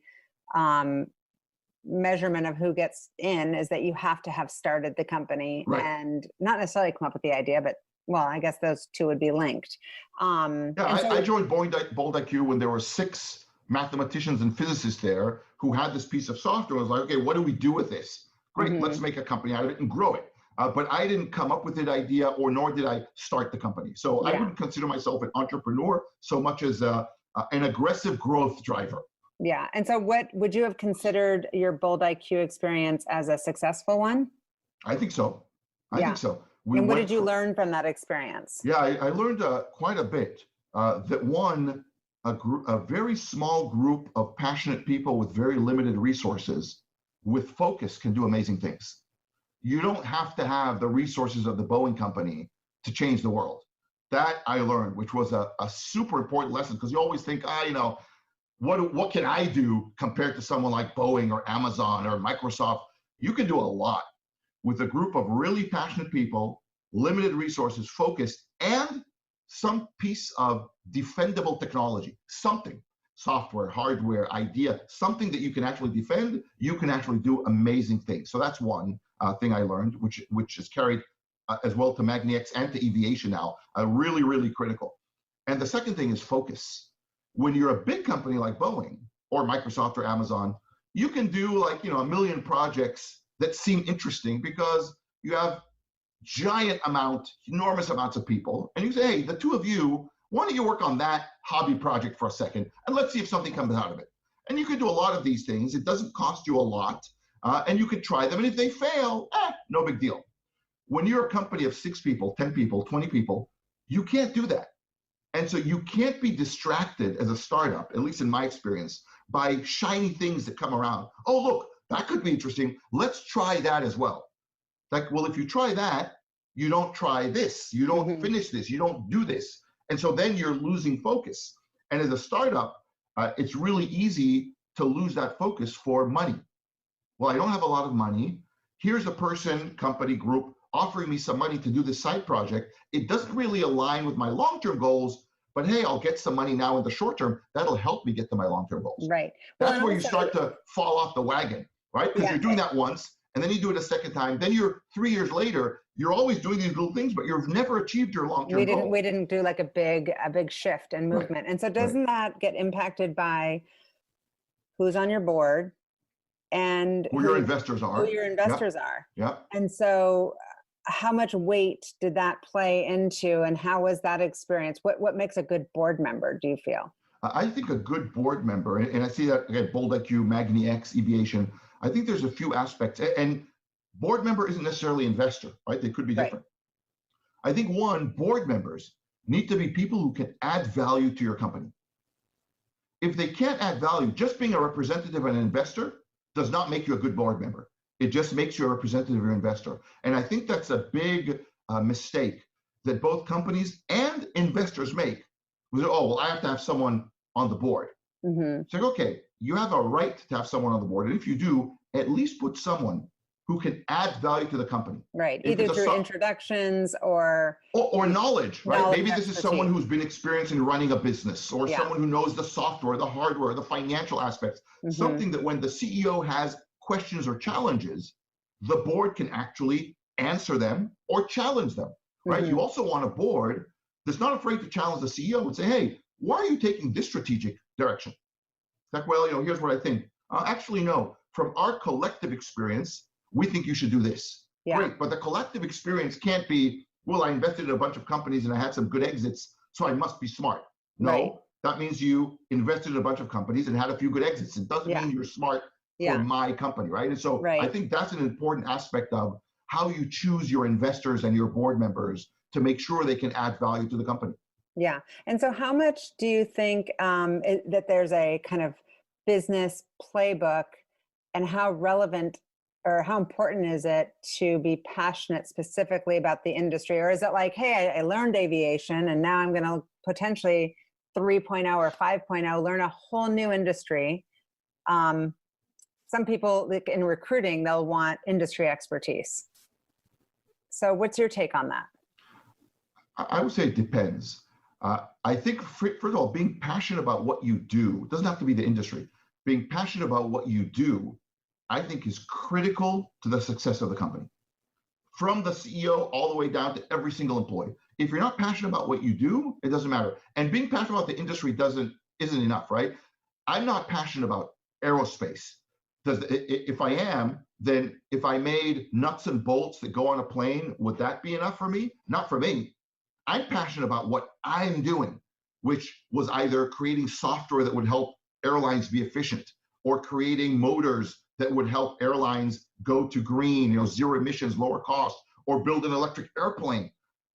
measurement of who gets in is that you have to have started the company and not necessarily come up with the idea, but I guess those two would be linked. I joined Bold IQ when there were 6 mathematicians and physicists there who had this piece of software. I was like, okay, what do we do with this? Great, let's make a company out of it and grow it. But I didn't come up with that idea, nor did I start the company. So I wouldn't consider myself an entrepreneur so much as an aggressive growth driver. Yeah. And so what would you have considered your Bold IQ experience as a successful one? I think so. I think so. And what did you learn from that experience? Yeah, I learned quite a bit. That a very small group of passionate people with very limited resources with focus can do amazing things. You don't have to have the resources of the Boeing company to change the world. That I learned, which was a super important lesson, because you always think, what can I do compared to someone like Boeing or Amazon or Microsoft? You can do a lot with a group of really passionate people, limited resources, focused, and some piece of defendable technology, something, software, hardware, idea, something that you can actually defend. You can actually do amazing things. So that's one thing I learned, which is carried as well to magniX and to aviation now, really, really critical. And the second thing is focus. When you're a big company like Boeing or Microsoft or Amazon, you can do a million projects that seem interesting because you have enormous amounts of people. And you say, hey, the two of you, why don't you work on that hobby project for a second and let's see if something comes out of it. And you can do a lot of these things. It doesn't cost you a lot. And you could try them. And if they fail, no big deal. When you're a company of 6 people, 10 people, 20 people, you can't do that. And so you can't be distracted as a startup, at least in my experience, by shiny things that come around. Oh, look, that could be interesting. Let's try that as well. Like, well, if you try that, you don't try this, you don't finish this, you don't do this. And so then you're losing focus. And as a startup, it's really easy to lose that focus for money. Well, I don't have a lot of money. Here's a person, company, group offering me some money to do this side project. It doesn't really align with my long-term goals, but hey, I'll get some money now in the short term. That'll help me get to my long-term goals. Right. That's where you start to fall off the wagon, right? Because you're doing that once, and then you do it a second time. Then you're 3 years later, you're always doing these little things, but you've never achieved your long-term goal. We didn't do like a big shift and movement. And so doesn't that get impacted by who's on your board and who your investors are? Who your investors are. Yeah. And so how much weight did that play into, and how was that experience? What makes a good board member, do you feel? I think a good board member, and I see that again, Bold IQ, magniX, Eviation, I think there's a few aspects, and board member isn't necessarily investor, right? They could be different. I think one, board members need to be people who can add value to your company. If they can't add value, just being a representative and an investor does not make you a good board member. It just makes you a representative of your investor. And I think that's a big mistake that both companies and investors make. Oh, well, I have to have someone on the board. It's like, okay, you have a right to have someone on the board. And if you do, at least put someone who can add value to the company. Right, either through introductions or knowledge, right? Knowledge, maybe this is someone who's been experienced in running a business, or someone who knows the software, the hardware, the financial aspects, something that when the CEO has questions or challenges, the board can actually answer them or challenge them, right? You also want a board that's not afraid to challenge the CEO and say, hey, why are you taking this strategic direction? Like, well, here's what I think. Actually, no, from our collective experience, we think you should do this. Great, but the collective experience can't be, well, I invested in a bunch of companies and I had some good exits, so I must be smart. No, that means you invested in a bunch of companies and had a few good exits. It doesn't mean you're smart for my company, right? And so I think that's an important aspect of how you choose your investors and your board members to make sure they can add value to the company. Yeah. And so how much do you think that there's a kind of business playbook, and how relevant or how important is it to be passionate specifically about the industry? Or is it like, hey, I learned aviation and now I'm going to potentially 3.0 or 5.0 learn a whole new industry? Some people, like in recruiting, they'll want industry expertise. So what's your take on that? I would say it depends. I think, first of all, being passionate about what you do, it doesn't have to be the industry. Being passionate about what you do, I think, is critical to the success of the company. From the CEO all the way down to every single employee. If you're not passionate about what you do, it doesn't matter. And being passionate about the industry isn't enough, right? I'm not passionate about aerospace. If I am, then if I made nuts and bolts that go on a plane, would that be enough for me? Not for me. I'm passionate about what I'm doing, which was either creating software that would help airlines be efficient, or creating motors that would help airlines go to green, zero emissions, lower cost, or build an electric airplane.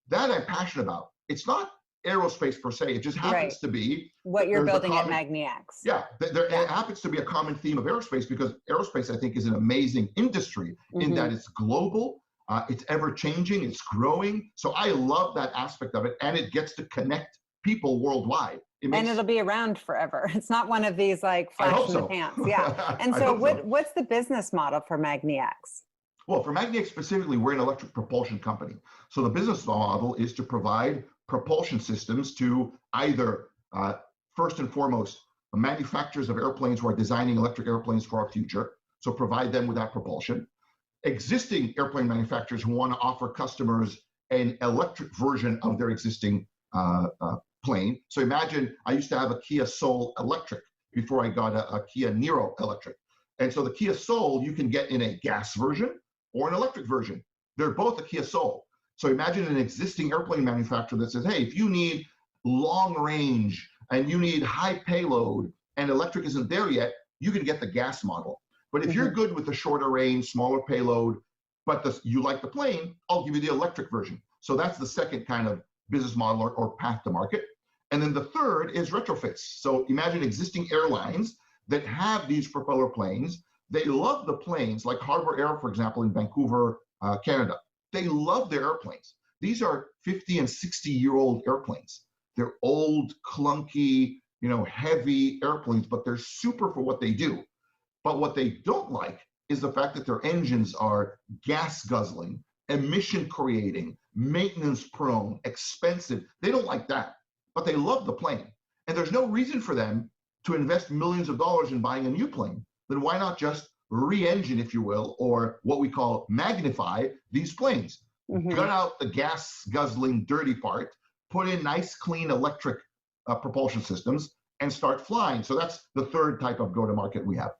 That I'm passionate about. It's not aerospace per se. It just happens to be what you're building at magniX. Yeah, there happens to be a common theme of aerospace, because aerospace, I think, is an amazing industry in that it's global, it's ever changing, it's growing. So I love that aspect of it, and it gets to connect people worldwide. And it'll be around forever. It's not one of these like flash in the pants. Yeah. And so what's the business model for magniX? Well, for magniX specifically, we're an electric propulsion company. So the business model is to provide propulsion systems to either, first and foremost, manufacturers of airplanes who are designing electric airplanes for our future. So provide them with that propulsion. Existing airplane manufacturers who want to offer customers an electric version of their existing plane. So imagine I used to have a Kia Soul electric before I got a Kia Niro electric. And so the Kia Soul you can get in a gas version or an electric version. They're both a Kia Soul. So imagine an existing airplane manufacturer that says, hey, if you need long range and you need high payload and electric isn't there yet, you can get the gas model. But if you're good with the shorter range, smaller payload, but you like the plane, I'll give you the electric version. So that's the second kind of business model or path to market. And then the third is retrofits. So imagine existing airlines that have these propeller planes. They love the planes, like Harbour Air, for example, in Vancouver, Canada. They love their airplanes. These are 50 and 60-year-old airplanes. They're old, clunky, heavy airplanes, but they're super for what they do. But what they don't like is the fact that their engines are gas guzzling, emission creating, maintenance prone, expensive. They don't like that, but they love the plane. And there's no reason for them to invest millions of dollars in buying a new plane. Then why not just re-engine, if you will, or what we call magnify these planes? Gut out the gas guzzling dirty part, put in nice clean electric propulsion systems, and start flying. So that's the third type of go-to-market we have.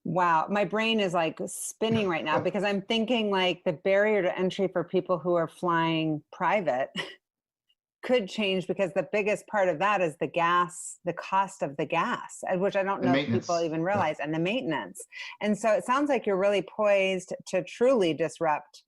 Wow. My brain is like spinning right now because I'm thinking like the barrier to entry for people who are flying private could change, because the biggest part of that is the gas, the cost of the gas, which I don't know if people even realize, and the maintenance. And so it sounds like you're really poised to truly disrupt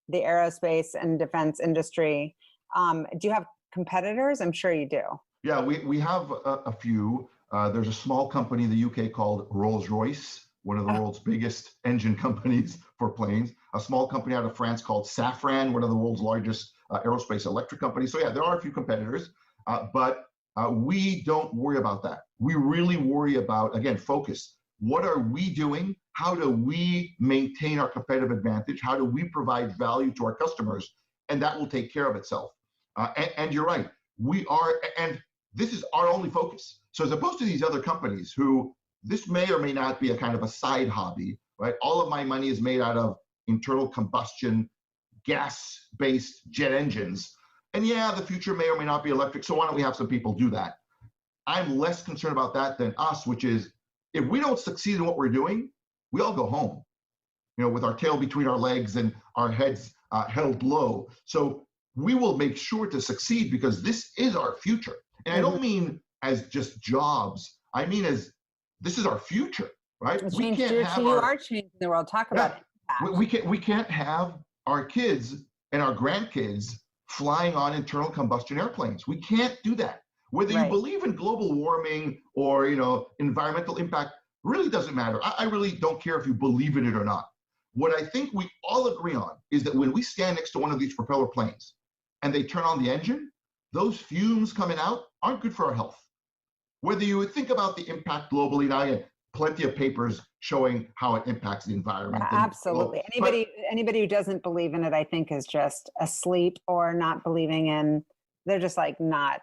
the aerospace and defense industry. Do you have competitors? I'm sure you do. Yeah, we have a few. There's a small company in the UK called Rolls-Royce, one of the world's biggest engine companies for planes. A small company out of France called Safran, one of the world's largest aerospace electric companies. So yeah, there are a few competitors, but we don't worry about that. We really worry about, again, focus. What are we doing? How do we maintain our competitive advantage? How do we provide value to our customers? And that will take care of itself. And you're right, we are, and this is our only focus. So as opposed to these other companies who, this may or may not be a kind of a side hobby, right? All of my money is made out of internal combustion, gas-based jet engines. And yeah, the future may or may not be electric, so why don't we have some people do that? I'm less concerned about that than us, which is, if we don't succeed in what we're doing, we all go home, with our tail between our legs and our heads held low. So we will make sure to succeed, because this is our future. And I don't mean as just jobs. I mean as this is our future, right? We can't have you are changing the world. Talk about it. We can't have our kids and our grandkids flying on internal combustion airplanes. We can't do that. Whether you believe in global warming or environmental impact really doesn't matter. I really don't care if you believe in it or not. What I think we all agree on is that when we stand next to one of these propeller planes and they turn on the engine, those fumes coming out aren't good for our health. Whether you think about the impact globally, now you have plenty of papers showing how it impacts the environment. Absolutely. Anybody who doesn't believe in it, I think, is just asleep or not believing in, they're just like not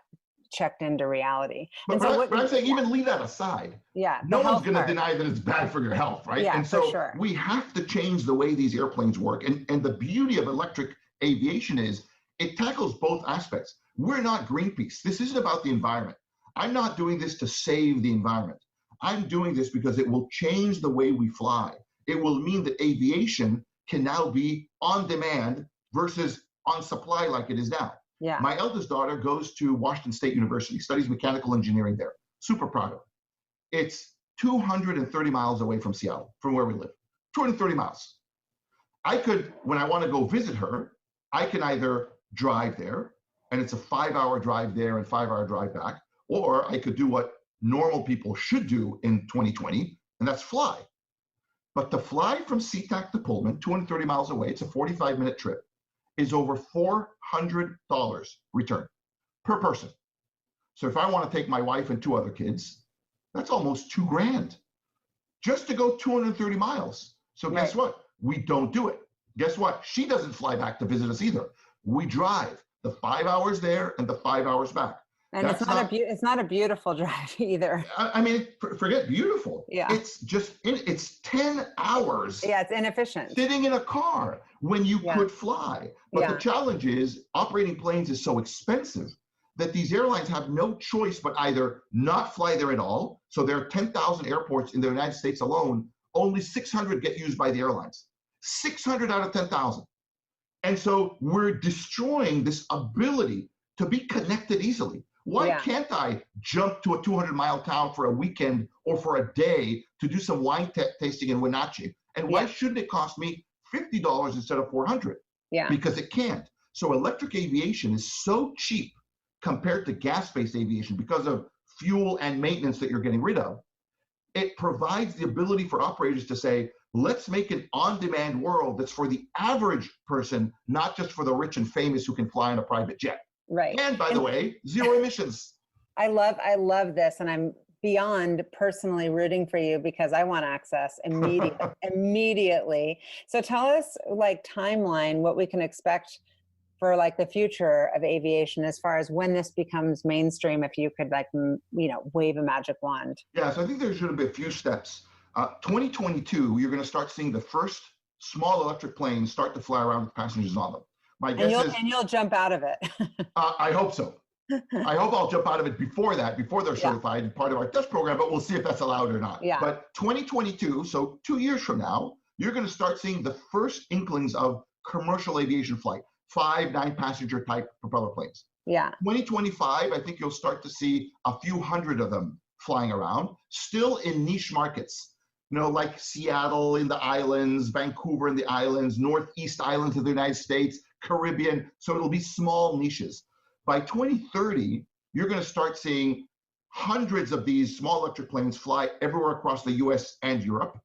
checked into reality. But I'm saying, even leave that aside. Yeah. No one's going to deny that it's bad for your health, right? Yeah, and so for sure. We have to change the way these airplanes work. And the beauty of electric aviation is it tackles both aspects. We're not Greenpeace. This isn't about the environment. I'm not doing this to save the environment. I'm doing this because it will change the way we fly. It will mean that aviation can now be on demand versus on supply like it is now. Yeah. My eldest daughter goes to Washington State University, studies mechanical engineering there. Super proud of her. It's 230 miles away from Seattle, from where we live. 230 miles. I could, when I want to go visit her, I can either drive there, and it's a 5-hour drive there and 5-hour drive back, or I could do what normal people should do in 2020, and that's fly. But to fly from SeaTac to Pullman, 230 miles away, it's a 45-minute trip, is over $400 return per person. So if I want to take my wife and 2 other kids, that's almost $2,000 just to go 230 miles. So guess what? We don't do it. Guess what? She doesn't fly back to visit us either. We drive the 5 hours there and the 5 hours back. And it's not a beautiful drive either. I mean, forget beautiful. Yeah. It's just, it's 10 hours. Yeah, it's inefficient. Sitting in a car when you could fly. But the challenge is operating planes is so expensive that these airlines have no choice but either not fly there at all. So there are 10,000 airports in the United States alone. Only 600 get used by the airlines. 600 out of 10,000. And so we're destroying this ability to be connected easily. Why can't I jump to a 200-mile town for a weekend or for a day to do some wine tasting in Wenatchee? And why shouldn't it cost me $50 instead of $400 Yeah. because it can't. So electric aviation is so cheap compared to gas-based aviation because of fuel and maintenance that you're getting rid of. It provides the ability for operators to say, let's make an on-demand world that's for the average person, not just for the rich and famous who can fly in a private jet. Right. And by the way, zero emissions. I love this, and I'm beyond personally rooting for you because I want access immediately. So tell us, like, timeline, what we can expect for like the future of aviation as far as when this becomes mainstream, if you could, like, wave a magic wand. Yeah, so I think there should be a few steps. 2022, you're going to start seeing the first small electric planes start to fly around with passengers on them. My guess is, and you'll jump out of it. I hope so. I hope I'll jump out of it before they're certified and part of our test program, but we'll see if that's allowed or not. Yeah. But 2022, so 2 years from now, you're going to start seeing the first inklings of commercial aviation flight, 5, 9 passenger type propeller planes. Yeah. 2025, I think you'll start to see a few hundred of them flying around, still in niche markets, like Seattle in the islands, Vancouver in the islands, Northeast Islands of the United States, Caribbean. So it'll be small niches. By 2030, you're going to start seeing hundreds of these small electric planes fly everywhere across the US and Europe,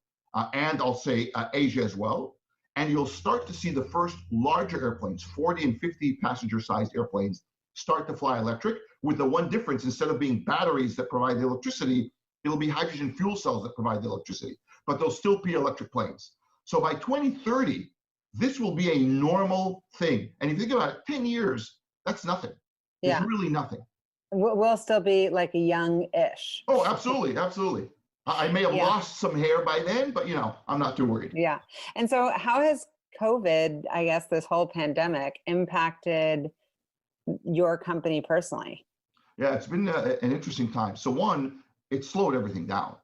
and I'll say Asia as well. And you'll start to see the first larger airplanes, 40 and 50 passenger sized airplanes, start to fly electric, with the one difference: instead of being batteries that provide the electricity, it'll be hydrogen fuel cells that provide the electricity, but they'll still be electric planes. So by 2030, this will be a normal thing. And if you think about it, 10 years, that's nothing. Yeah. It's really nothing. We'll still be like a young-ish. Oh, absolutely, absolutely. I may have lost some hair by then, but I'm not too worried. Yeah. And so how has COVID, I guess this whole pandemic, impacted your company personally? Yeah, it's been an interesting time. So one, it slowed everything down,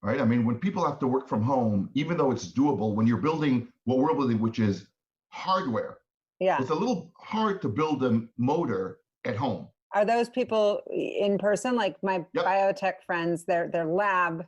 right? I mean, when people have to work from home, even though it's doable, when you're building what we're building, which is hardware, it's a little hard to build a motor at home. Are those people in person? Like my biotech friends, their lab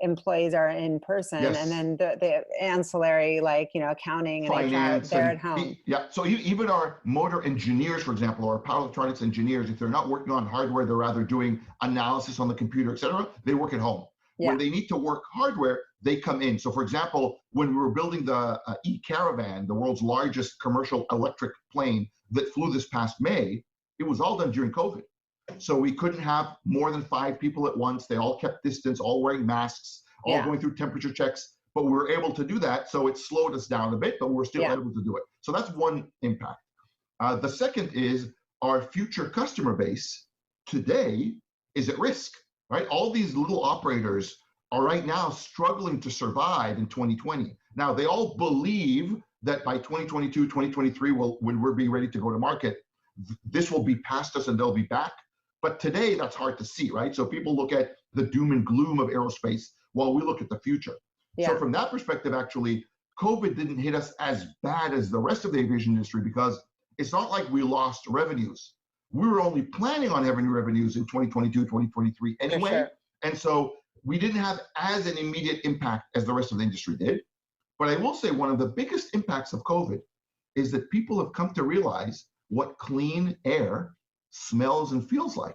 employees are in person, and then the ancillary, like, accounting and finance, HR, they're at home. Yeah, so even our motor engineers, for example, or power electronics engineers, if they're not working on hardware, they're rather doing analysis on the computer, et cetera, they work at home. When they need to work hardware, they come in. So for example, when we were building the E-Caravan, the world's largest commercial electric plane that flew this past May, it was all done during COVID. So we couldn't have more than 5 people at once. They all kept distance, all wearing masks, all going through temperature checks, but we were able to do that. So it slowed us down a bit, but we're still able to do it. So that's one impact. The second is our future customer base today is at risk, right? All these little operators are right now struggling to survive in 2020. Now, they all believe that by 2022, 2023, when we're being ready to go to market, this will be past us and they'll be back. But today, that's hard to see, right? So people look at the doom and gloom of aerospace while we look at the future. So from that perspective, actually, COVID didn't hit us as bad as the rest of the aviation industry, because it's not like we lost revenues. We were only planning on having revenues in 2022, 2023 anyway. And so we didn't have as an immediate impact as the rest of the industry did. But I will say one of the biggest impacts of COVID is that people have come to realize what clean air smells and feels like.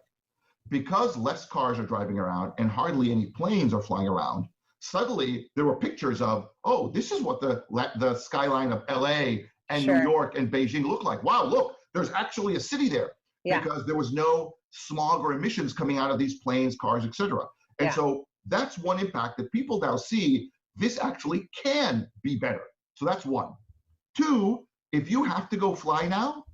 Because less cars are driving around and hardly any planes are flying around, suddenly there were pictures of, oh, this is what the skyline of LA and New York and Beijing look like. Wow, look, there's actually a city there, because there was no smog or emissions coming out of these planes, cars, etc. And so that's one impact, that people now see this actually can be better. So that's one. Two, if you have to go fly now,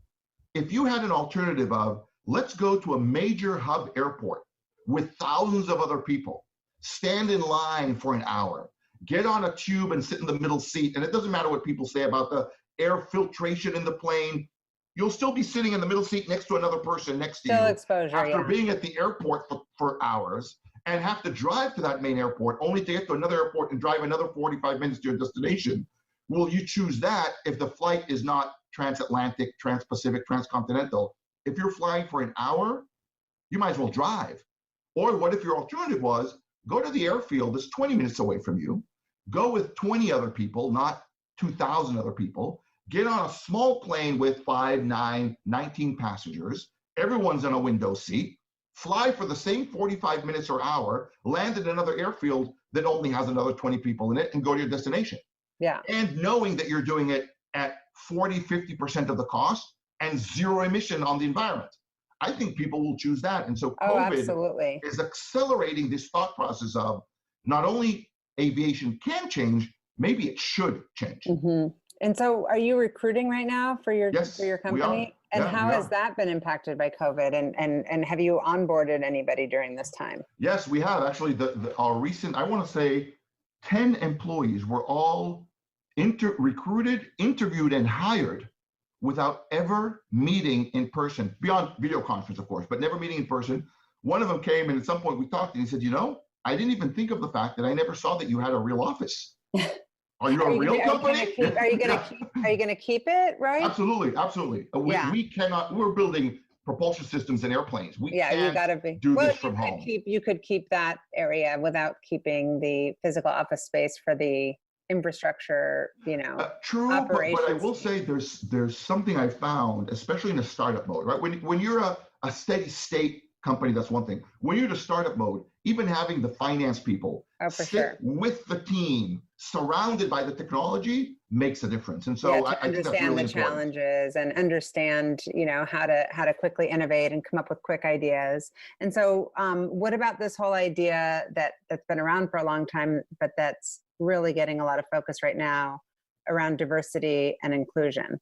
if you had an alternative of, let's go to a major hub airport with thousands of other people, stand in line for an hour, get on a tube and sit in the middle seat, and it doesn't matter what people say about the air filtration in the plane, you'll still be sitting in the middle seat next to another person next to you after being at the airport for hours, and have to drive to that main airport only to get to another airport and drive another 45 minutes to your destination. Will you choose that if the flight is not transatlantic, transpacific, transcontinental? If you're flying for an hour, you might as well drive. Or what if your alternative was, go to the airfield that's 20 minutes away from you, go with 20 other people, not 2,000 other people, get on a small plane with 5, 9, 19 passengers, everyone's in a window seat, fly for the same 45 minutes or hour, land at another airfield that only has another 20 people in it, and go to your destination. Yeah. And knowing that you're doing it at 40, 50% of the cost and zero emission on the environment. I think people will choose that. And so COVID is accelerating this thought process of not only aviation can change, maybe it should change. Mm-hmm. And so are you recruiting right now for your company? And how has that been impacted by COVID? And have you onboarded anybody during this time? Yes, we have. Actually, our recent, I want to say 10 employees were all recruited, interviewed, and hired without ever meeting in person, beyond video conference, of course, but never meeting in person. One of them came, and at some point we talked, and he said, you know, I didn't even think of the fact that I never saw that you had a real office. Are you a real company? Are you going to keep it, right? Absolutely, absolutely. We cannot. We're building propulsion systems in airplanes. We can't you got to do this from home. You could keep that area without keeping the physical office space for the infrastructure, true, but I will say there's something I found, especially in a startup mode, right? When you're a steady state company, that's one thing. When you're in a startup mode, even having the finance people sit with the team, surrounded by the technology, makes a difference. And so I think that's really important. Understand the challenges and understand, how to quickly innovate and come up with quick ideas. And so, what about this whole idea that's been around for a long time, but that's really getting a lot of focus right now around diversity and inclusion?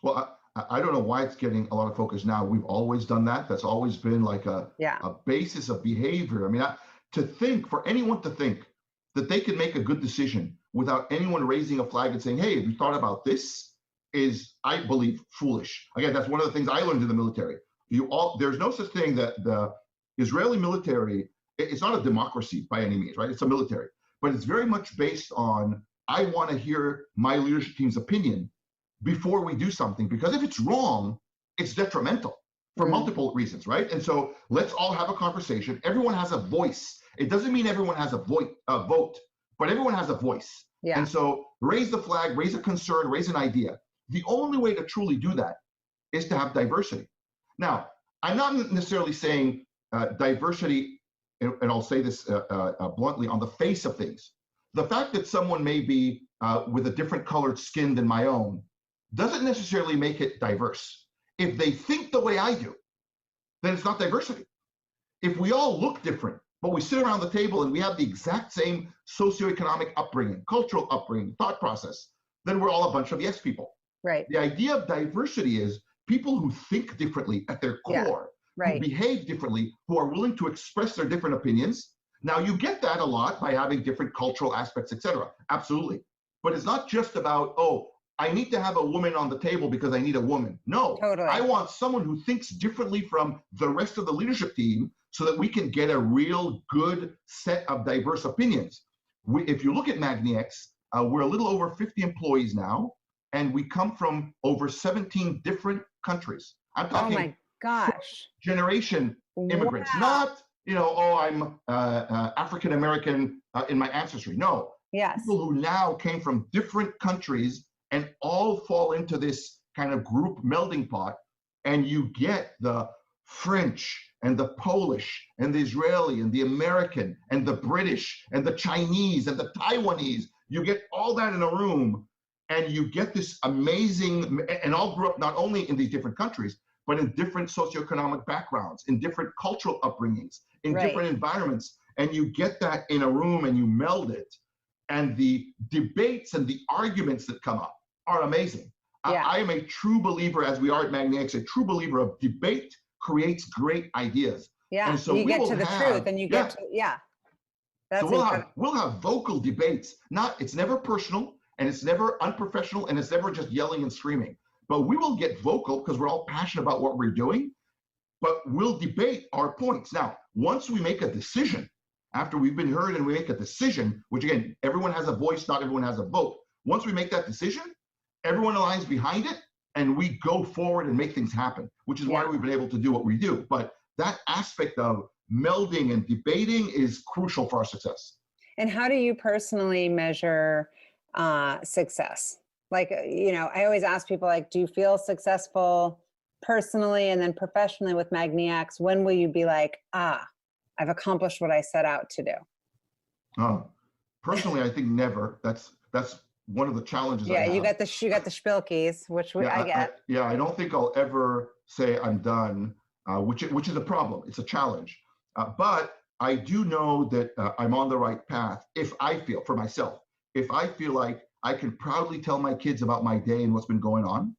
Well, I don't know why it's getting a lot of focus now. We've always done that. That's always been like a basis of behavior. I mean, for anyone to think that they can make a good decision without anyone raising a flag and saying, hey, have you thought about this, is, I believe, foolish. Again, that's one of the things I learned in the military. There's no such thing that the Israeli military, it's not a democracy by any means, right? It's a military. But it's very much based on, I want to hear my leadership team's opinion before we do something, because if it's wrong, it's detrimental for multiple reasons, right? And so let's all have a conversation. Everyone has a voice. It doesn't mean everyone has a vote, but everyone has a voice. Yeah. And so raise the flag, raise a concern, raise an idea. The only way to truly do that is to have diversity. Now, I'm not necessarily saying diversity, and I'll say this bluntly, on the face of things. The fact that someone may be with a different colored skin than my own doesn't necessarily make it diverse. If they think the way I do, then it's not diversity. If we all look different, but we sit around the table and we have the exact same socioeconomic upbringing, cultural upbringing, thought process, then we're all a bunch of yes people. Right. The idea of diversity is people who think differently at their core, who behave differently, who are willing to express their different opinions. Now, you get that a lot by having different cultural aspects, etc. Absolutely. But it's not just about, I need to have a woman on the table because I need a woman. No, totally. I want someone who thinks differently from the rest of the leadership team so that we can get a real good set of diverse opinions. If you look at magniX, we're a little over 50 employees now, and we come from over 17 different countries. I'm talking, oh my gosh, generation immigrants, not, I'm African-American in my ancestry. No, people who now came from different countries and all fall into this kind of group melding pot, and you get the French and the Polish and the Israeli and the American and the British and the Chinese and the Taiwanese. You get all that in a room, and you get this amazing, and all grew up not only in these different countries, but in different socioeconomic backgrounds, in different cultural upbringings, in different environments. And you get that in a room and you meld it. And the debates and the arguments that come up are amazing. I am a true believer, as we are at magniX, a true believer of debate creates great ideas. Yeah, and so you get to the truth, and you get to, That's so we'll have vocal debates. It's never personal, and it's never unprofessional, and it's never just yelling and screaming. But we will get vocal because we're all passionate about what we're doing, but we'll debate our points. Now, once we make a decision, after we've been heard and we make a decision, which again, everyone has a voice, not everyone has a vote. Once we make that decision, everyone aligns behind it, and we go forward and make things happen, which is why we've been able to do what we do. But that aspect of melding and debating is crucial for our success. And how do you personally measure success? Like, I always ask people, like, do you feel successful personally and then professionally with magniX? When will you be like, I've accomplished what I set out to do? Personally, I think never. That's one of the challenges I have. You got the Spilkies, which I get. I don't think I'll ever say I'm done, which is a problem. It's a challenge. But I do know that I'm on the right path if I feel, for myself, if I feel like I can proudly tell my kids about my day and what's been going on,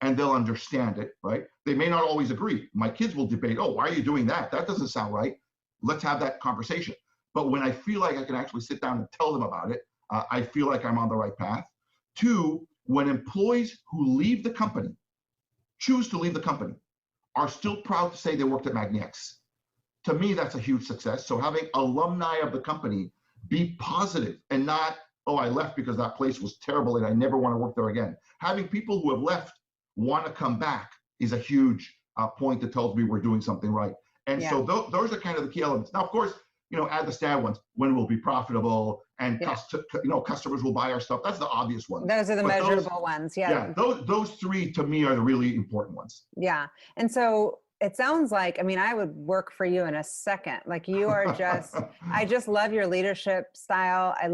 and they'll understand it, right? They may not always agree. My kids will debate, oh, why are you doing that? That doesn't sound right. Let's have that conversation. But when I feel like I can actually sit down and tell them about it, I feel like I'm on the right path. Two, when employees who leave the company, choose to leave the company, are still proud to say they worked at magniX. To me, that's a huge success. So having alumni of the company be positive and not, oh, I left because that place was terrible and I never want to work there again. Having people who have left want to come back is a huge point that tells me we're doing something right. And so those are kind of the key elements. Now, of course, add the standard ones. When we'll be profitable and customers will buy our stuff. That's the obvious ones. Those are the measurable ones. Yeah. Those three to me are the really important ones. Yeah. And so it sounds like, I would work for you in a second. Like you are just, I just love your leadership style. I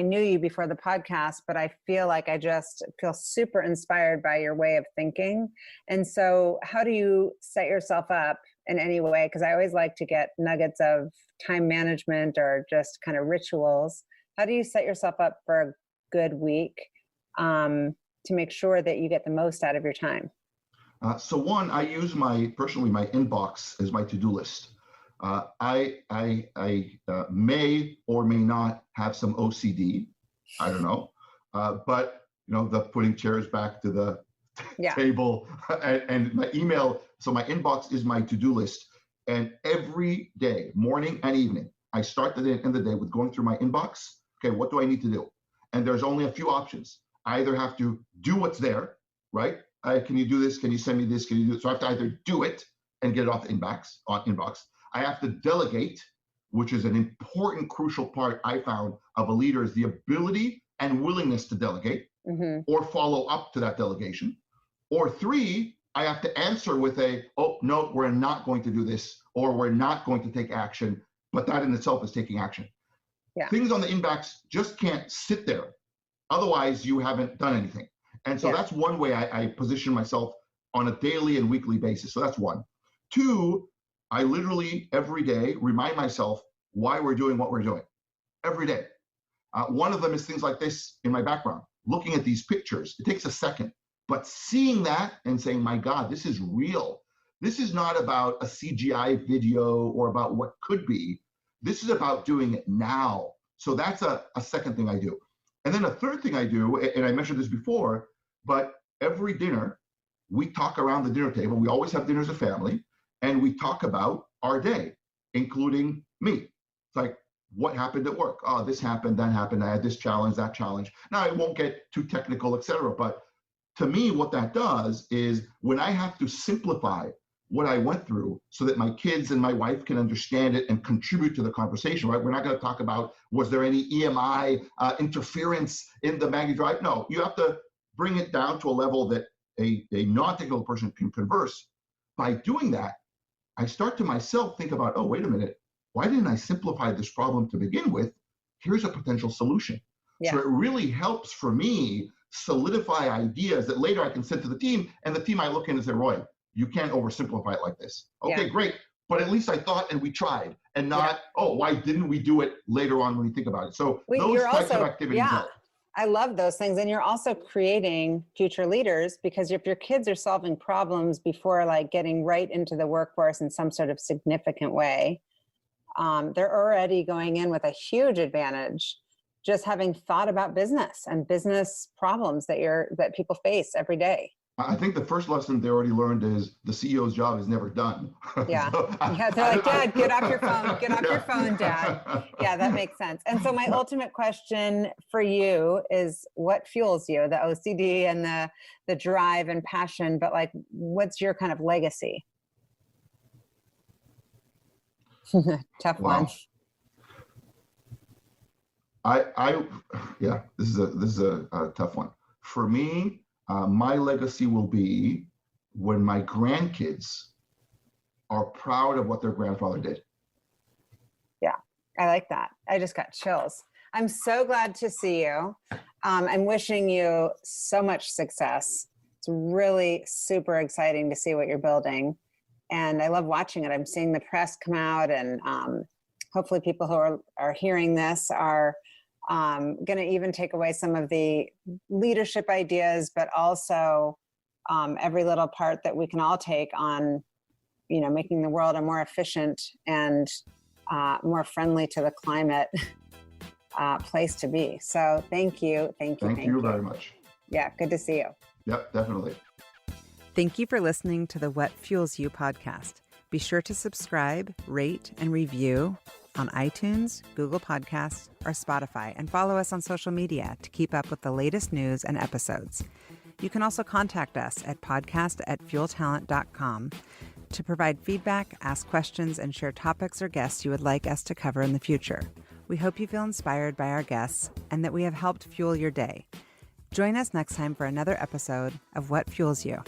knew you before the podcast, but I feel like I just feel super inspired by your way of thinking. And so how do you set yourself up in any way? Because I always like to get nuggets of time management or just kind of rituals. How do you set yourself up for a good week to make sure that you get the most out of your time? So one, I use personally my inbox as my to-do list. I may or may not have some OCD. I don't know. But the putting chairs back to the table and my email. So my inbox is my to-do list. And every day, morning and evening, I start the end of the day with going through my inbox. Okay, what do I need to do? And there's only a few options. I either have to do what's there, right? Can you do this? Can you send me this? Can you do it? So I have to either do it and get it off the inbox. I have to delegate, which is an important, crucial part I found of a leader is the ability and willingness to delegate or follow up to that delegation. Or three, I have to answer with oh, no, we're not going to do this, or we're not going to take action. But that in itself is taking action. Yeah. Things on the inbox just can't sit there. Otherwise, you haven't done anything. And so that's one way I position myself on a daily and weekly basis. So that's one. Two, I literally every day remind myself why we're doing what we're doing every day. One of them is things like this in my background, looking at these pictures. It takes a second, but seeing that and saying, my God, this is real. This is not about a CGI video or about what could be. This is about doing it now. So that's a second thing I do. And then a third thing I do, and I mentioned this before, but every dinner, we talk around the dinner table. We always have dinner as a family, and we talk about our day, including me. It's like, what happened at work? Oh, this happened, that happened. I had this challenge, that challenge. Now, I won't get too technical, et cetera, but to me, what that does is when I have to simplify what I went through so that my kids and my wife can understand it and contribute to the conversation, right? We're not going to talk about, was there any EMI interference in the Maggie drive? No, you have to bring it down to a level that a non-technical person can converse. By doing that, I start to myself think about, oh, wait a minute, why didn't I simplify this problem to begin with? Here's a potential solution. Yeah. So it really helps for me solidify ideas that later I can send to the team, and the team I look in and say, Roy, you can't oversimplify it like this. Okay, great. But at least I thought and we tried, and not, oh, why didn't we do it later on when we think about it? So those types of activities help. I love those things. And you're also creating future leaders, because if your kids are solving problems before like getting right into the workforce in some sort of significant way, they're already going in with a huge advantage, just having thought about business and business problems that people face every day. I think the first lesson they already learned is the CEO's job is never done. Yeah. They're like, Dad, get off your phone. Get off your phone, Dad. Yeah, that makes sense. And so my ultimate question for you is, what fuels you? The OCD and the drive and passion, but like, what's your kind of legacy? Tough one. Yeah, this is a tough one. For me, my legacy will be when my grandkids are proud of what their grandfather did. Yeah, I like that. I just got chills. I'm so glad to see you. I'm wishing you so much success. It's really super exciting to see what you're building. And I love watching it. I'm seeing the press come out, and hopefully people who are hearing this are going to even take away some of the leadership ideas, but also every little part that we can all take on, making the world a more efficient and more friendly to the climate place to be. So thank you. Thank you very much. Yeah, good to see you. Yep, definitely. Thank you for listening to the What Fuels You podcast. Be sure to subscribe, rate, and review on iTunes, Google Podcasts, or Spotify, and follow us on social media to keep up with the latest news and episodes. You can also contact us at podcast@fueltalent.com to provide feedback, ask questions, and share topics or guests you would like us to cover in the future. We hope you feel inspired by our guests and that we have helped fuel your day. Join us next time for another episode of What Fuels You.